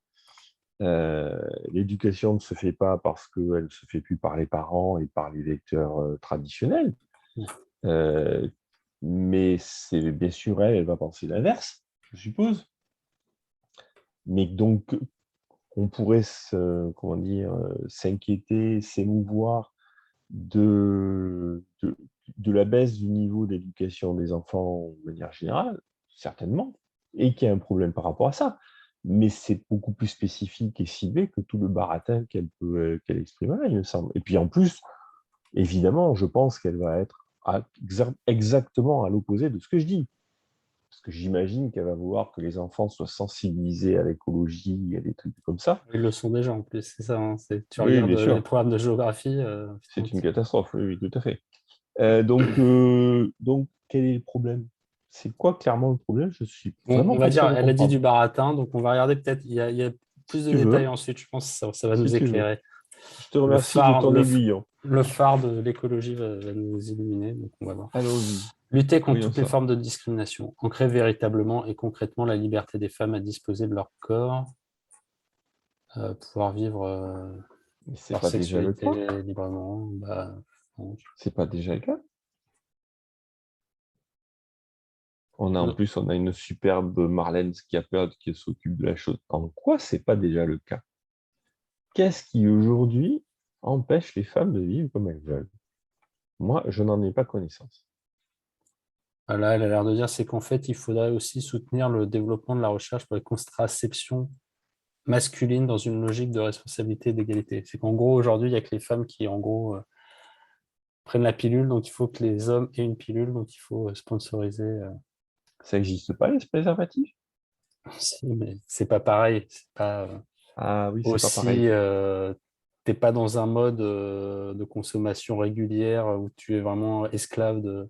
L'éducation ne se fait pas parce qu'elle ne se fait plus par les parents et par les lecteurs traditionnels. Euh, mais c'est bien sûr elle va penser l'inverse, je suppose. Mais donc, on pourrait comment dire, s'inquiéter, s'émouvoir de la baisse du niveau d'éducation des enfants de manière générale, certainement, et qu'il y a un problème par rapport à ça. Mais c'est beaucoup plus spécifique et ciblé que tout le baratin qu'elle exprime là, il me semble. Et puis en plus, évidemment, je pense qu'elle va être exactement à l'opposé de ce que je dis. Parce que j'imagine qu'elle va vouloir que les enfants soient sensibilisés à l'écologie, à des trucs comme ça. Ils le sont déjà en plus, c'est ça. Hein, tu Oui, regardes bien les sûr. programmes de géographie. C'est une catastrophe, oui, oui, tout à fait. Donc, quel est le problème? C'est quoi clairement le problème? Je suis On vraiment va pas dire, sûr de elle a dit comprendre. du baratin, donc on va regarder peut-être, il y a plus Si de tu détails veux, ensuite, je pense que ça va si nous tu veux. éclairer. Je te Le remercie de phare, ton aiguillon. le phare de l'écologie va nous illuminer, donc on va voir. Allons-y, Lutter contre voyons toutes les ça. formes de discrimination, ancrer véritablement et concrètement la liberté des femmes à disposer de leur corps, pouvoir vivre Mais c'est leur pas déjà le sexualité cas. librement. Bah, bon, C'est pas déjà le cas. En non. plus, on a une superbe Marlène Schiappa qui s'occupe de la chose. En quoi c'est pas déjà le cas? Qu'est-ce qui aujourd'hui empêche les femmes de vivre comme elles veulent? Moi, je n'en ai pas connaissance. Là, elle a l'air de dire, c'est qu'en fait, il faudrait aussi soutenir le développement de la recherche pour les contraceptions masculines dans une logique de responsabilité et d'égalité. C'est qu'en gros, aujourd'hui, il n'y a que les femmes qui, en gros, prennent la pilule, donc il faut que les hommes aient une pilule, donc il faut sponsoriser. Ça n'existe pas, les préservatifs? Mais c'est pas pareil. C'est pas Ah oui, c'est pas pareil. aussi. T'es pas dans un mode de consommation régulière où tu es vraiment esclave de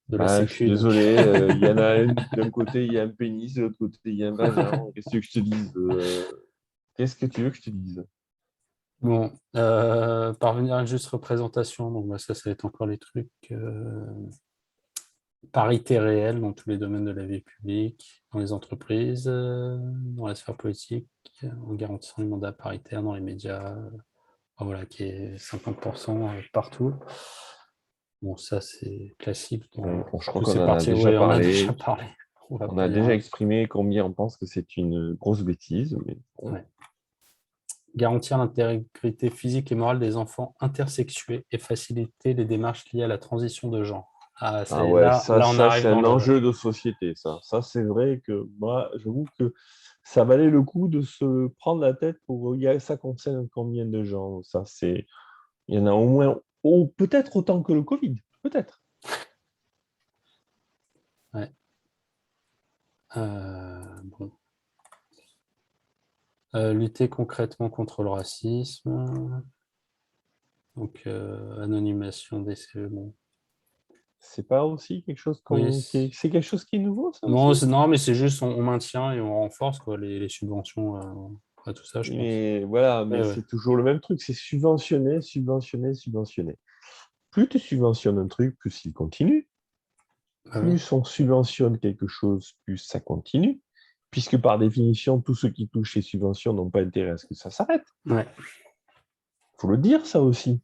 la Bah, je suis sécu. Donc. désolé, il y en a d'un côté, il y a un pénis, de l'autre côté, il y a un vagin. Qu'est-ce que je te dise? Qu'est-ce que tu veux que je te dise? Bon, parvenir à une juste représentation, donc bah, ça va être encore les trucs. Parité réelle dans tous les domaines de la vie publique, dans les entreprises, dans la sphère politique, en garantissant les mandats paritaires dans les médias, voilà, qui est 50% partout. Bon, ça, c'est classique dans Je crois tous qu'on ces en a partis. déjà Oui, on a déjà parlé. parlé. On va On pas a y déjà revenir. exprimé combien on pense que c'est une grosse bêtise. Mais bon. Ouais. Garantir l'intégrité physique et morale des enfants intersexués et faciliter les démarches liées à la transition de genre. Ah, Ah ouais, là, on ça arrive c'est dans un le. enjeu de société, ça. Ça, c'est vrai que moi, j'avoue que ça valait le coup de se prendre la tête pour ça concerne combien de gens. Ça, c'est. Il y en a au moins, peut-être autant que le Covid. Peut-être. Ouais. Bon. Lutter concrètement contre le racisme. Donc, anonymisation des CE. Bon. C'est pas aussi quelque chose Oui. c'est quelque chose qui est nouveau, ça Non, aussi? non, mais c'est juste on maintient et on renforce quoi, les subventions à tout ça, je pense. Mais voilà, mais Ouais, ouais. c'est toujours le même truc, c'est subventionner, subventionner, subventionner. Plus tu subventionnes un truc, plus il continue. Ah oui. Plus on subventionne quelque chose, plus ça continue. Puisque par définition, tous ceux qui touchent les subventions n'ont pas intérêt à ce que ça s'arrête. Ouais. Il faut le dire, ça aussi. Ouais,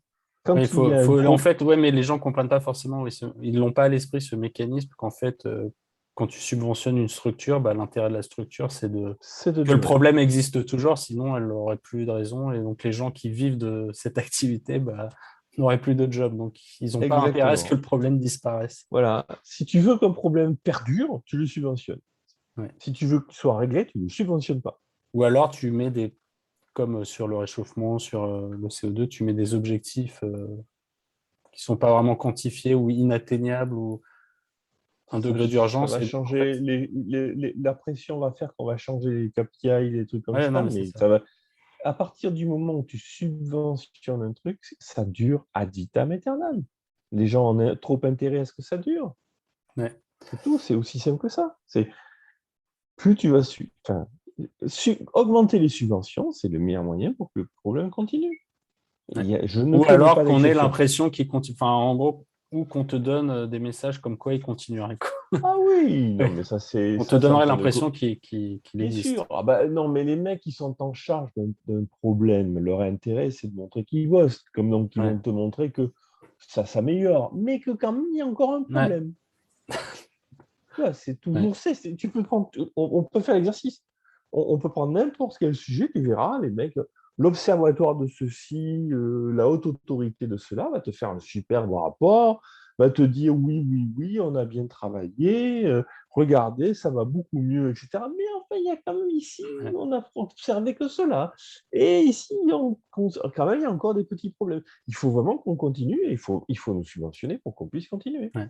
Quand il y a un en pro... fait, ouais, mais les gens comprennent pas forcément, oui, ils n'ont pas à l'esprit ce mécanisme qu'en fait, quand tu subventionnes une structure, bah, l'intérêt de la structure, c'est c'est de que le durer. problème existe toujours, sinon elle n'aurait plus de raison. Et donc les gens qui vivent de cette activité bah, n'auraient plus de job. Donc ils n'ont pas intérêt à ce que Exactement. le problème disparaisse. Voilà. Si tu veux qu'un problème perdure, tu le subventionnes. Ouais. Si tu veux qu'il soit réglé, tu ne le subventionnes pas. Ou alors tu mets des, comme sur le réchauffement, sur le CO2, tu mets des objectifs qui ne sont pas vraiment quantifiés ou inatteignables ou un degré Ça d'urgence. va Et donc, en changer, fait, la pression va faire qu'on va changer les KPI, les trucs comme ouais, non, ça, mais c'est mais ça. ça va, à partir du moment où tu subventionnes un truc, ça dure ad vitam aeternam. Les gens ont trop intérêt à ce que ça dure. Ouais. C'est tout, c'est aussi simple que ça. Plus tu vas augmenter les subventions, c'est le meilleur moyen pour que le problème continue. Ouais. Je ne Ou connais alors pas qu'on ait d'exception. l'impression qu'il continue, enfin, en gros, ou qu'on te donne des messages comme quoi il continuerait, quoi. Ah oui, non, Ouais. mais On te c'est en donnerait train de. l'impression qu'il Bien existe. sûr. Ah bah, non, mais les mecs qui sont en charge d'un problème, leur intérêt, c'est de montrer qu'ils bossent, comme donc ils Ouais. vont te montrer que ça s'améliore, mais que quand même, il y a encore un Ouais. problème. Tu vois, c'est Ouais. toujours ça. Tu peux prendre, on peut faire l'exercice. On peut prendre n'importe quel sujet, tu verras, les mecs, l'observatoire de ceci, la haute autorité de cela va te faire un superbe rapport, va te dire oui, oui, oui, on a bien travaillé, regardez, ça va beaucoup mieux, etc. Mais enfin, il y a quand même ici, Ouais. on a observé que cela. Et ici, quand même, il y a encore des petits problèmes. Il faut vraiment qu'on continue et il faut nous subventionner pour qu'on puisse continuer. Ouais.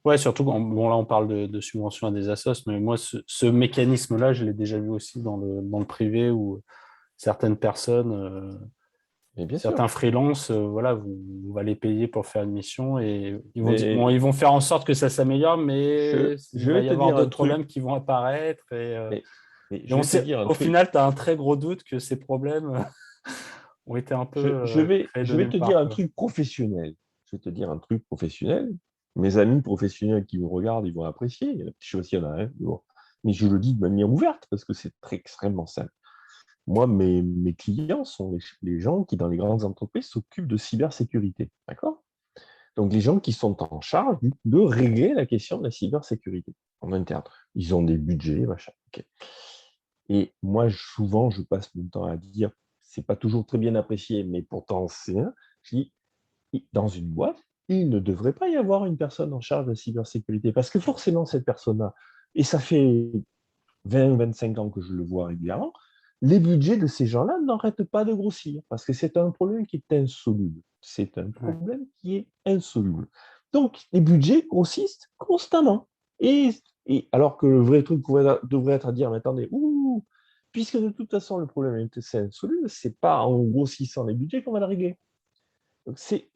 Ouais, surtout, bon, là, on parle de subvention à des assos, mais moi, ce mécanisme-là, je l'ai déjà vu aussi dans le privé où certaines personnes, Mais bien sûr. certains freelances, voilà, on va les payer pour faire une mission et ils vont dire, bon, Mais ils vont faire en sorte que ça s'améliore, mais il je va vais y te avoir dire un d'autres truc, problèmes qui vont apparaître mais, mais et je on vais te sait, dire un au truc. final, tu as un très gros doute que ces problèmes ont été un peu créés de Je vais nulle te dire part, un quoi. truc professionnel. Je vais te dire un truc professionnel. Mes amis professionnels qui me regardent, ils vont apprécier. Je sais pas s'il y en a un. Mais je le dis de manière ouverte parce que c'est extrêmement simple. Moi, mes clients sont les gens qui, dans les grandes entreprises, s'occupent de cybersécurité. D'accord? Donc, les gens qui sont en charge de régler la question de la cybersécurité en interne. Ils ont des budgets, machin. Ok. Et moi, souvent, je passe mon temps à dire, c'est pas toujours très bien apprécié, mais pourtant c'est un. Je dis, dans une boîte, il ne devrait pas y avoir une personne en charge de la cybersécurité, parce que forcément, cette personne-là, et ça fait 20 ou 25 ans que je le vois régulièrement, les budgets de ces gens-là n'arrêtent pas de grossir, parce que c'est un problème qui est insoluble. C'est un Ouais. problème qui est insoluble. Donc, les budgets grossissent constamment. Et, alors que le vrai truc devrait être à dire, mais attendez, puisque de toute façon, le problème est insoluble, c'est pas en grossissant les budgets qu'on va le régler. Donc c'est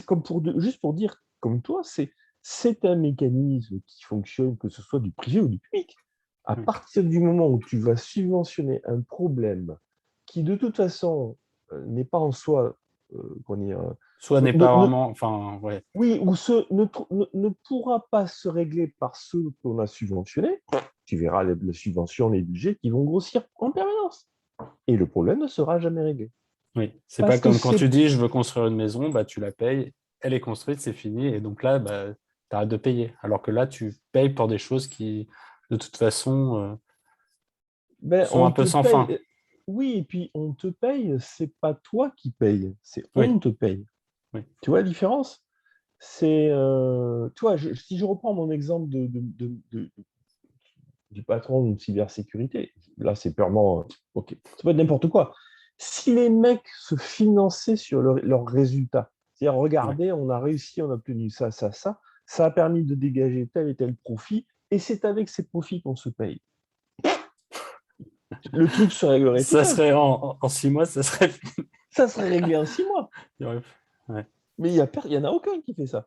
comme juste pour dire, comme toi, c'est un mécanisme qui fonctionne, que ce soit du privé ou du public. À Ouais. partir du moment où tu vas subventionner un problème qui, de toute façon, n'est pas en soi, comment dire, Soit n'est ne- pas ne- vraiment, enfin, ouais, oui, ou ne pourra pas se régler par ceux qu'on a subventionnés, tu verras les subventions, les budgets qui vont grossir en permanence. Et le problème ne sera jamais réglé. oui. C'est pas Parce que comme quand tu c'est dis je veux construire une maison, bah, tu la payes, elle est construite, c'est fini, et donc là, bah, tu arrêtes de payer. Alors que là, tu payes pour des choses qui, de toute façon, Ben, sont on un peu te sans paye. fin. Oui, et puis on te paye, c'est pas toi qui paye, c'est Oui, on te paye. oui, Tu vois la différence? Tu vois, si je reprends mon exemple du patron d'une cybersécurité, là c'est purement, ok, ça peut être n'importe quoi. Si les mecs se finançaient sur leurs résultats, c'est-à-dire, ouais. regardez, on a réussi, on a obtenu ça, ça a permis de dégager tel et tel profit, et c'est avec ces profits qu'on se paye. Le truc se réglerait tout Ça seul. serait en 6 mois, ça serait fini. Ça serait réglé en 6 mois. Ouais. Mais il y en a aucun qui fait ça.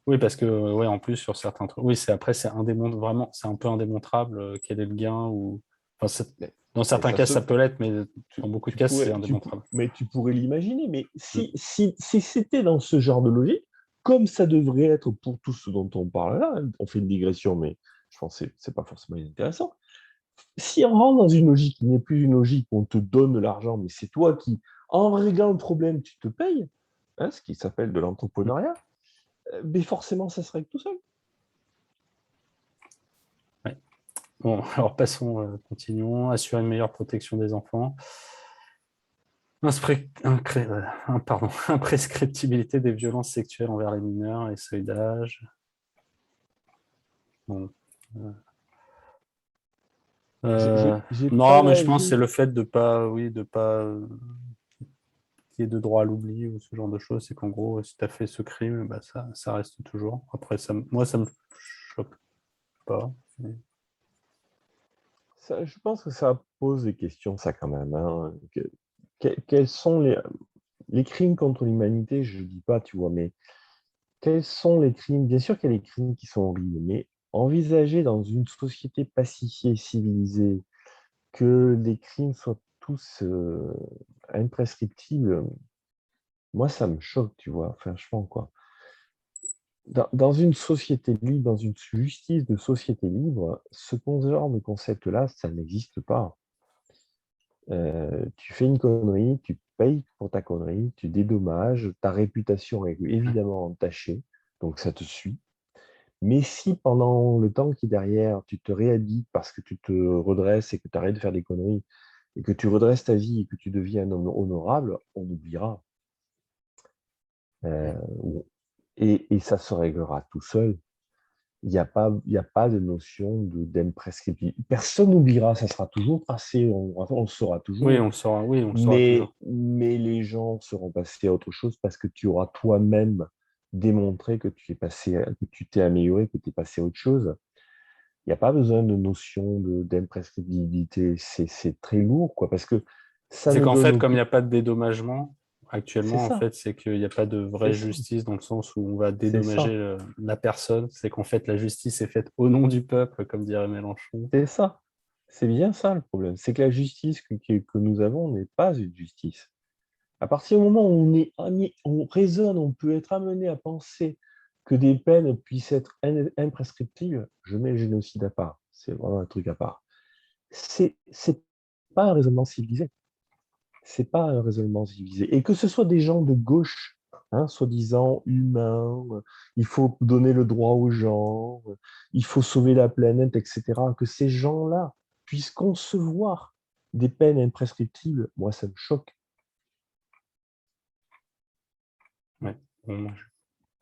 Oui, parce que, ouais, en plus, sur certains trucs, oui, après, vraiment, c'est un peu indémontrable quel est le gain ou, enfin, Mais, dans mais certains ça cas, se, ça peut l'être, mais dans beaucoup de cas, c'est indémontrable. mais tu pourrais l'imaginer. Mais Mm. si c'était dans ce genre de logique, comme ça devrait être pour tout ce dont on parle là, hein, on fait une digression, mais je pense que c'est pas forcément intéressant. Si on rentre dans une logique qui n'est plus une logique où on te donne de l'argent, mais c'est toi qui, en réglant le problème, tu te payes, hein, ce qui s'appelle de Mm. l'entrepreneuriat, mais forcément, ça se règle tout seul. Ouais. Bon, alors passons, continuons. Assurer une meilleure protection des enfants. Pardon, imprescriptibilité des violences sexuelles envers les mineurs et seuil d'âge. Bon. Euh, J'ai pas non, mais je pense que c'est l'avis. le fait de pas, oui, de pas qu'il y ait de droit à l'oubli ou ce genre de choses. C'est qu'en gros, si tu as fait ce crime, bah, ça reste toujours. Après, moi, ça me choque pas. Je pense que ça pose des questions, ça, quand même, hein. Quels sont les crimes contre l'humanité? Je ne dis pas, tu vois, mais quels sont les crimes? Bien sûr qu'il y a les crimes qui sont horribles, mais envisager dans une société pacifiée et civilisée que les crimes soient tous imprescriptibles, moi, ça me choque, tu vois, franchement, quoi. Dans une société libre, dans une justice de société libre, genre de concept-là, ça n'existe pas. Tu fais une connerie, tu payes pour ta connerie, tu dédommages, ta réputation est évidemment entachée, donc ça te suit. Mais si pendant le temps qui est derrière, tu te réhabilites parce que tu te redresses et que tu arrêtes de faire des conneries et que tu redresses ta vie et que tu deviens un homme honorable, on oubliera. Euh, et ça se réglera tout seul. Il y a pas de notion d'imprescriptibilité. Personne n'oubliera, ça sera toujours passé, on le saura Oui, toujours. on le saura, oui, on le saura Mais, toujours. mais les gens seront passés à autre chose parce que tu auras toi-même démontré que que tu t'es amélioré, que tu es passé à autre chose. Il n'y a pas besoin de notion d'imprescriptibilité. C'est très lourd, quoi, parce que ça C'est ne qu'en donne fait, comme il aucun. n'y a pas de dédommagement, C'est actuellement, en ça, fait, c'est qu'il n'y a pas de c'est vraie ça, justice dans le sens où on va c'est dédommager ça, la personne. C'est qu'en fait, la justice est faite au nom du peuple, comme dirait Mélenchon. c'est ça. C'est bien ça le problème. C'est que la justice que nous avons n'est pas une justice. À partir du moment où on raisonne, on peut être amené à penser que des peines puissent être imprescriptibles, je mets le génocide à part. C'est vraiment un truc à part. C'est pas un raisonnement civilisé. C'est pas un raisonnement civilisé. Et que ce soit des gens de gauche, hein, soi-disant humains, il faut donner le droit aux gens, il faut sauver la planète, etc., que ces gens-là puissent concevoir des peines imprescriptibles, moi, ça me choque. Ouais. Bon,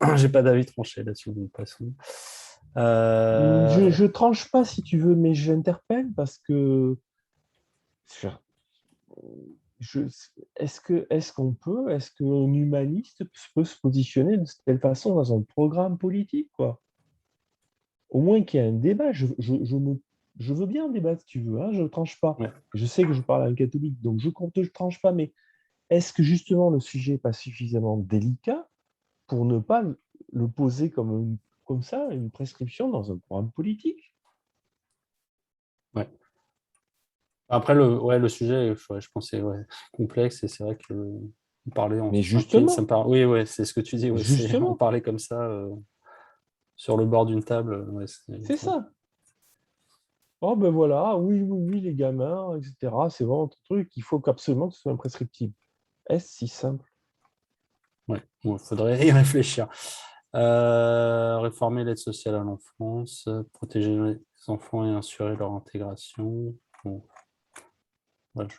moi, j'ai pas d'avis tranché là-dessus, de toute façon. Je tranche pas si tu veux, mais j'interpelle parce que je, est-ce qu'un humaniste peut se positionner de telle façon dans un programme politique, quoi? Au moins qu'il y ait un débat. Je veux bien débattre si tu veux, hein, je ne tranche pas. Ouais. Je sais que je parle à un catholique, donc je ne tranche pas, mais est-ce que justement le sujet n'est pas suffisamment délicat pour ne pas le poser comme ça, une prescription dans un programme politique? Ouais. Après, le sujet, je pense, est complexe et c'est vrai que parler en Mais simple, ça me justement, parle. Oui, ouais, c'est ce que tu dis. Ouais, c'est en justement, parler comme ça sur le bord d'une table. Ouais, c'est ça. Oh ben voilà, oui, oui, oui, les gamins, etc. C'est vraiment un truc, il faut qu'absolument que ce soit imprescriptible. Est-ce si simple? ouais. Bon, faudrait y réfléchir. Réformer l'aide sociale à l'enfance, protéger les enfants et assurer leur intégration. Bon, ouais, je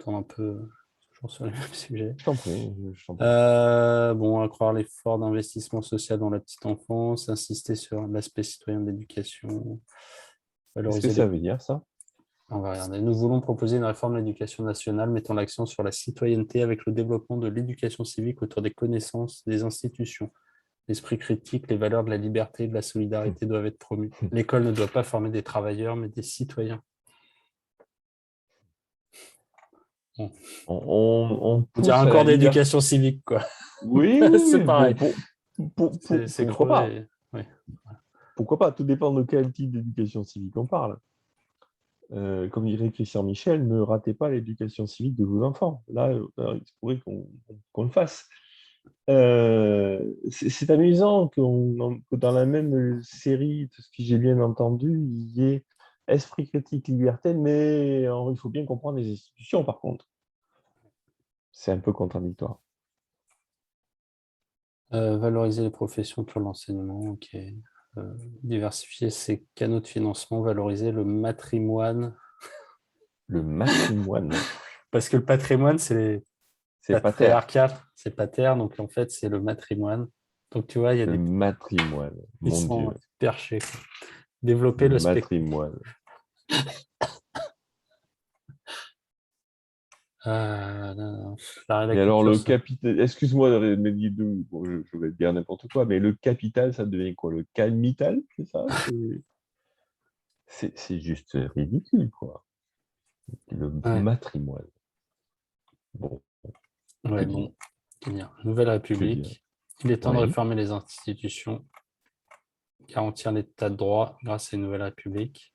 tourne un peu toujours sur les mêmes sujets. Je t'en prie, je t'en prie. Bon, accroître l'effort d'investissement social dans la petite enfance, insister sur l'aspect citoyen de l'éducation, Qu'est-ce que valoriser ça les... veut dire, ça? On va regarder. Nous voulons proposer une réforme de l'éducation nationale mettant l'accent sur la citoyenneté avec le développement de l'éducation civique autour des connaissances des institutions. L'esprit critique, les valeurs de la liberté et de la solidarité doivent être promues. L'école ne doit pas former des travailleurs, mais des citoyens. Bon. On On dirait pousse un à la cours liberté. d'éducation civique, quoi. Oui, oui, C'est oui. pareil. Bon, C'est pourquoi creux. pas? Ouais. Pourquoi pas? Tout dépend de quel type d'éducation civique on parle. Comme dirait Christian Michel, ne ratez pas l'éducation civique de vos enfants. Là, il se pourrait qu'on le fasse. C'est amusant que dans la même série, de ce que j'ai bien entendu, il y ait esprit critique, liberté, mais il faut bien comprendre les institutions, par contre. C'est un peu contradictoire. Valoriser les professions pour l'enseignement, ok. Diversifier ses canaux de financement, valoriser le matrimoine. Le matrimoine, Parce que le patrimoine, c'est c'est pas terre. patriarcal, c'est pater, donc en fait, c'est le matrimoine. Donc tu vois, il y a Le des... matrimoine, Ils mon sont Dieu. perchés, quoi. Développer Le le spectre. matrimoine. La Et alors, culture, le ça. capital, excuse-moi de me dire, bon, je vais te dire n'importe quoi, mais le capital, ça devient quoi? Le calmital, c'est ça? C'est juste ridicule, quoi. Le Ouais, matrimoine. Bon, que ouais, dire? bon. Nouvelle Que dire? République. Il est temps de Oui. réformer les institutions, garantir l'état de droit grâce à une nouvelle république.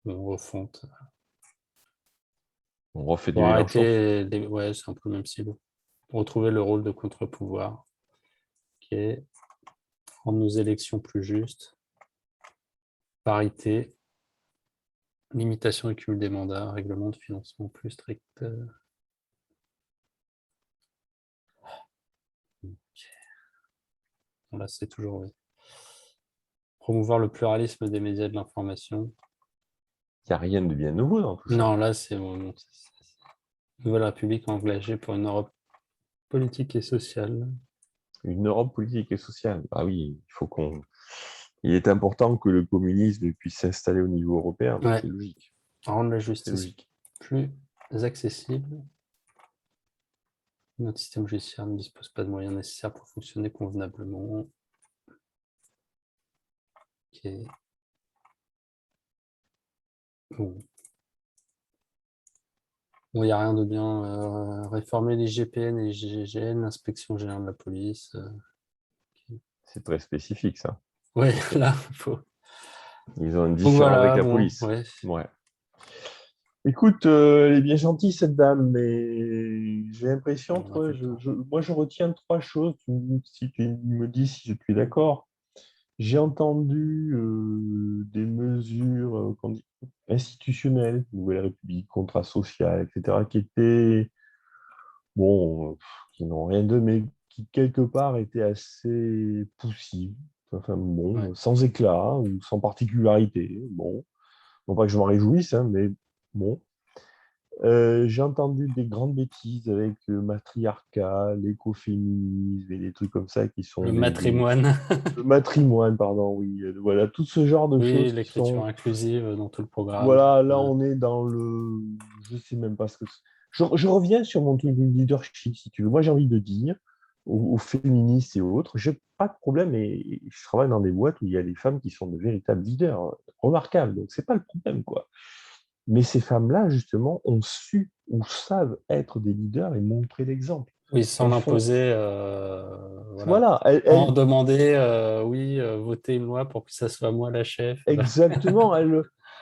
Bon, refonte. On refait du Pour Mélenchon. arrêter les... Ouais, c'est un peu le même style. Pour retrouver le rôle de contre-pouvoir. Ok. Rendre nos élections plus justes. Parité. Limitation et cumul des mandats. Règlement de financement plus strict. Là, c'est toujours oui. Promouvoir le pluralisme des médias et de l'information. Il n'y a rien de bien nouveau dans tout ça. Non, là, c'est bon. Nouvelle République engagée pour une Europe politique et sociale. Une Europe politique et sociale. Ah oui, il est important que le communisme puisse s'installer au niveau européen. Ouais. C'est logique. Rendre la C'est justice logique. plus accessible. Notre système judiciaire ne dispose pas de moyens nécessaires pour fonctionner convenablement. Ok. Bon. Bon, il n'y a rien de bien. Réformer les GPN et les GGN, l'inspection générale de la police. C'est très spécifique, ça. Ouais, Ok. là, il faut. Ils ont une Donc différence avec voilà, la bon, police. ouais. Ouais. Écoute, elle est bien gentille, cette dame, mais j'ai l'impression, On a fait le tour. moi, je retiens trois choses. Si tu me dis si je suis d'accord. J'ai entendu des mesures institutionnelles, Nouvelle République, contrat social, etc., qui étaient, bon, qui n'ont rien de, mais qui quelque part étaient assez poussives. Enfin, Ouais. bon, sans éclat ou sans particularité. Bon, non pas que je m'en réjouisse, hein, mais bon. J'ai entendu des grandes bêtises avec le matriarcat, l'écoféminisme et des trucs comme ça qui sont Le matrimoine. le matrimoine, pardon, oui. Voilà, tout ce genre de Oui, choses qui l'écriture sont. inclusive dans tout le programme. Voilà, là, Ouais. on est dans le. Je sais même pas ce que c'est. Je reviens sur mon truc de leadership, si tu veux. Moi, j'ai envie de dire aux féministes et autres, j'ai pas de problème et je travaille dans des boîtes où il y a des femmes qui sont de véritables leaders, remarquables. Donc, c'est pas le problème, quoi. Mais ces femmes-là, justement, ont su ou savent être des leaders et montrer l'exemple. Oui, sans Elles font. l'imposer, voilà. Voilà, Sans demander, oui, voter une loi pour que ça soit moi la chef. exactement,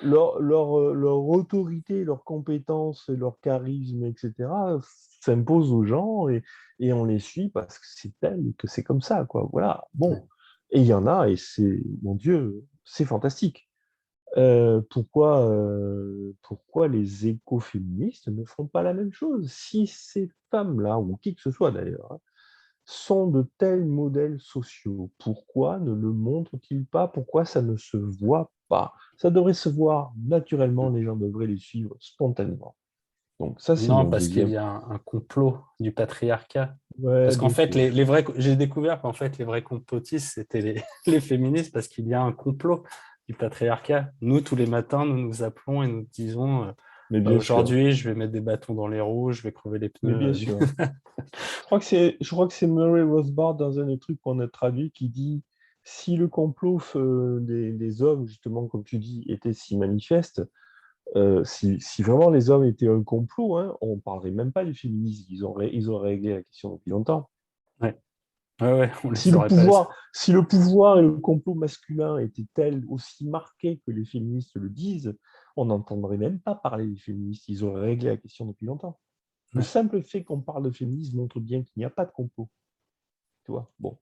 leur autorité, leurs compétences, leur charisme, etc., s'imposent aux gens et on les suit parce que c'est tel et que c'est comme ça, quoi. Voilà. Ouais. Bon. Et il y en a, et c'est, mon Dieu, c'est fantastique. Pourquoi les écoféministes ne font pas la même chose? Si ces femmes-là, ou qui que ce soit d'ailleurs, hein, sont de tels modèles sociaux, pourquoi ne le montrent-ils pas? Pourquoi ça ne se voit pas? Ça devrait se voir naturellement, les gens devraient les suivre spontanément. Donc ça, c'est Non, mon parce qu'il deuxième. y a un complot du patriarcat. Ouais, Parce qu'en bien fait, sûr. les vrais, j'ai découvert qu'en fait, les vrais complotistes, c'était les, les féministes, parce qu'il y a un complot du patriarcat. Nous, tous les matins, nous nous appelons et nous disons, Mais bien sûr. aujourd'hui, je vais mettre des bâtons dans les roues, je vais crever les Mais bien pneus. sûr. Je crois que c'est Murray Rothbard dans un des trucs qu'on a traduit qui dit si le complot des hommes, justement, comme tu dis, était si manifeste, si vraiment les hommes étaient un complot, hein, on ne parlerait même pas du féminisme. Ils auraient réglé la question depuis longtemps. Ouais, ouais, ouais, on Si les le aurait pas laissés. pouvoir, si le pouvoir et le complot masculin étaient tels aussi marqués que les féministes le disent, on n'entendrait même pas parler des féministes. Ils auraient réglé la question depuis longtemps. Le Ouais. simple fait qu'on parle de féminisme montre bien qu'il n'y a pas de complot. Tu vois, bon.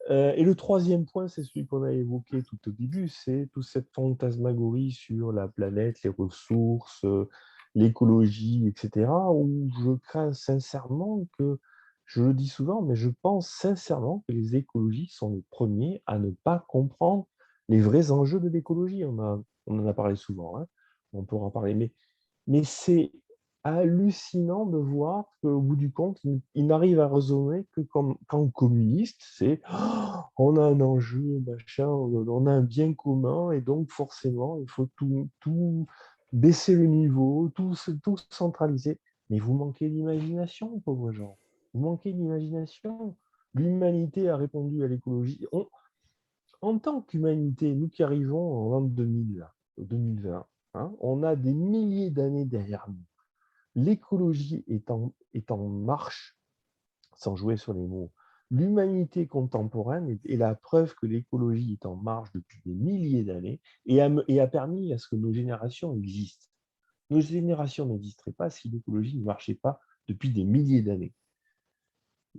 Et le troisième point, c'est celui qu'on a évoqué tout au début, c'est toute cette fantasmagorie sur la planète, les ressources, l'écologie, etc., où je crains sincèrement que, je le dis souvent, mais je pense sincèrement que les écologistes sont les premiers à ne pas comprendre les vrais enjeux de l'écologie. On en a parlé souvent, hein, on pourra en parler, mais c'est hallucinant de voir qu'au bout du compte, ils n'arrivent à raisonner que qu'en communiste, c'est oh, on a un enjeu, machin, on a un bien commun, et donc forcément, il faut tout baisser le niveau, tout centraliser. Mais vous manquez d'imagination, pauvres gens. Vous manquez d'imagination. L'humanité a répondu à l'écologie. En tant qu'humanité, nous qui arrivons en l'an 2000, là, 2020, hein, on a des milliers d'années derrière nous. L'écologie est en marche. sans jouer sur les mots, l'humanité contemporaine est la preuve que l'écologie est en marche depuis des milliers d'années et a permis à ce que nos générations existent. Nos générations n'existeraient pas si l'écologie ne marchait pas depuis des milliers d'années.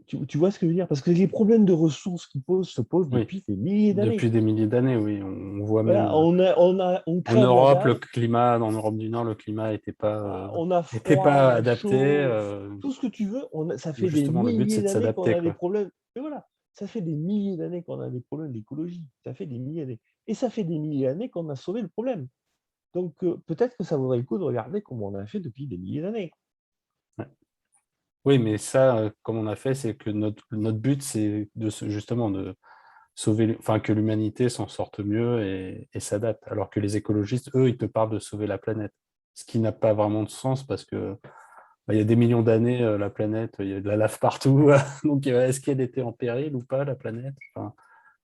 Tu vois ce que je veux dire? Parce que les problèmes de ressources se posent Oui, depuis des milliers d'années. depuis des milliers d'années, oui. On voit même Voilà, on en crève la Europe, dalle, en Europe du Nord, le climat on a était froid, pas on a adapté. chaud, tout ce que tu veux. Ça fait des Justement, le but, c'est milliers de d'années qu'on s'adapter, a des quoi. problèmes. Et voilà, ça fait des milliers d'années qu'on a des problèmes d'écologie. Ça fait des milliers d'années. Et ça fait des milliers d'années qu'on a sauvé le problème. Donc, peut-être que ça vaudrait le coup de regarder comment on a fait depuis des milliers d'années. Ouais. Oui, mais ça, comme on a fait, c'est que notre but, c'est justement de sauver, enfin, que l'humanité s'en sorte mieux et s'adapte. Alors que les écologistes, eux, ils te parlent de sauver la planète. Ce qui n'a pas vraiment de sens parce que il y a des millions d'années, la planète, il y a de la lave partout. Donc, est-ce qu'elle était en péril ou pas, la planète? Enfin,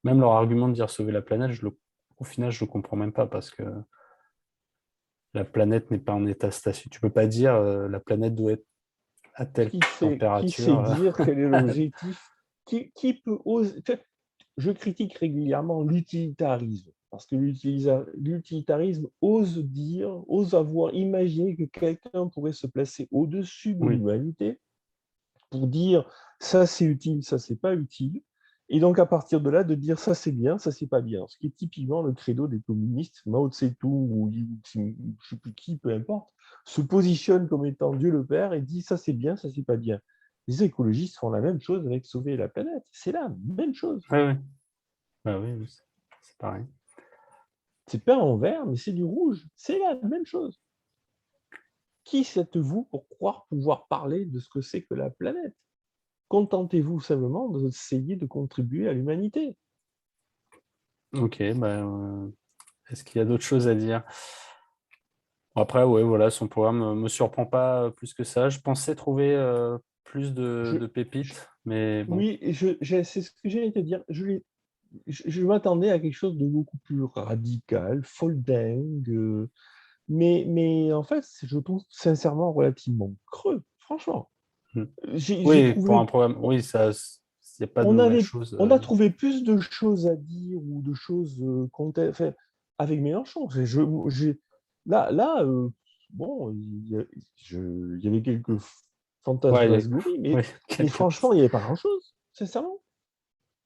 même leur argument de dire sauver la planète, au final, je ne le comprends même pas parce que la planète n'est pas en état station. Tu ne peux pas dire la planète doit être à telle Qui sait température. dire quel est l'objectif? Qui peut oser... Je critique régulièrement l'utilitarisme, parce que l'utilitarisme ose dire, ose avoir imaginé que quelqu'un pourrait se placer au-dessus de Oui, l'humanité pour dire ça c'est utile, ça c'est pas utile, et donc à partir de là de dire ça c'est bien, ça c'est pas bien, ce qui est typiquement le credo des communistes. Mao Tse-tung ou je ne sais plus qui, peu importe, se positionne comme étant Dieu le Père et dit ça c'est bien, ça c'est pas bien. Les écologistes font la même chose avec sauver la planète, c'est la même chose. oui, oui. Bah oui, c'est pareil. C'est peint en vert, mais c'est du rouge, c'est la même chose. Qui êtes-vous pour croire pouvoir parler de ce que c'est que la planète? Contentez-vous simplement d'essayer de contribuer à l'humanité. Ok, bah, est-ce qu'il y a d'autres choses à dire? Après, ouais, voilà, son programme ne me surprend pas plus que ça. Je pensais trouver plus Je, de je- pépites, mais bon. oui, c'est ce que j'allais te dire. Je m'attendais à quelque chose de beaucoup plus radical, folding, mais en fait, je trouve sincèrement relativement creux, franchement. Hmm. J'ai Oui, pour un trouvé, programme, oui, ça, il n'y a pas de on nouvelles avait, choses. on a trouvé plus de choses à dire ou de choses enfin, avec Mélenchon. Là, bon, il y avait quelques Ouais, fantasmagories, oui, mais quelques... franchement, il n'y avait pas grand-chose, sincèrement.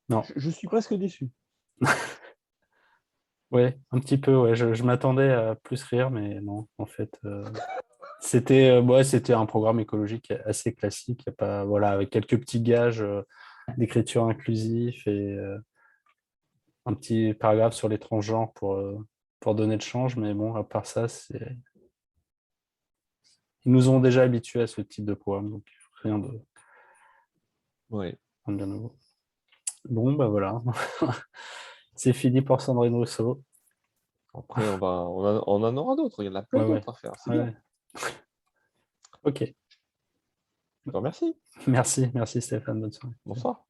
Non, Je suis presque déçu. ouais, un petit peu, ouais. Je m'attendais à plus rire, mais non, en fait, ouais, c'était un programme écologique assez classique. Y a pas, voilà, avec quelques petits gages d'écriture inclusif et un petit paragraphe sur les transgenres pour donner le change. Mais bon, à part ça, ils nous ont déjà habitués à ce type de programme, donc Ouais. rien de bien nouveau. Bon, bah voilà, c'est fini pour Sandrine Rousseau. Après, on en aura d'autres. Il y en a plein Ouais, ouais, d'autres à faire. C'est bien. ouais. Ok, Je te remercie. merci Stéphane, bonne soirée. Bonsoir.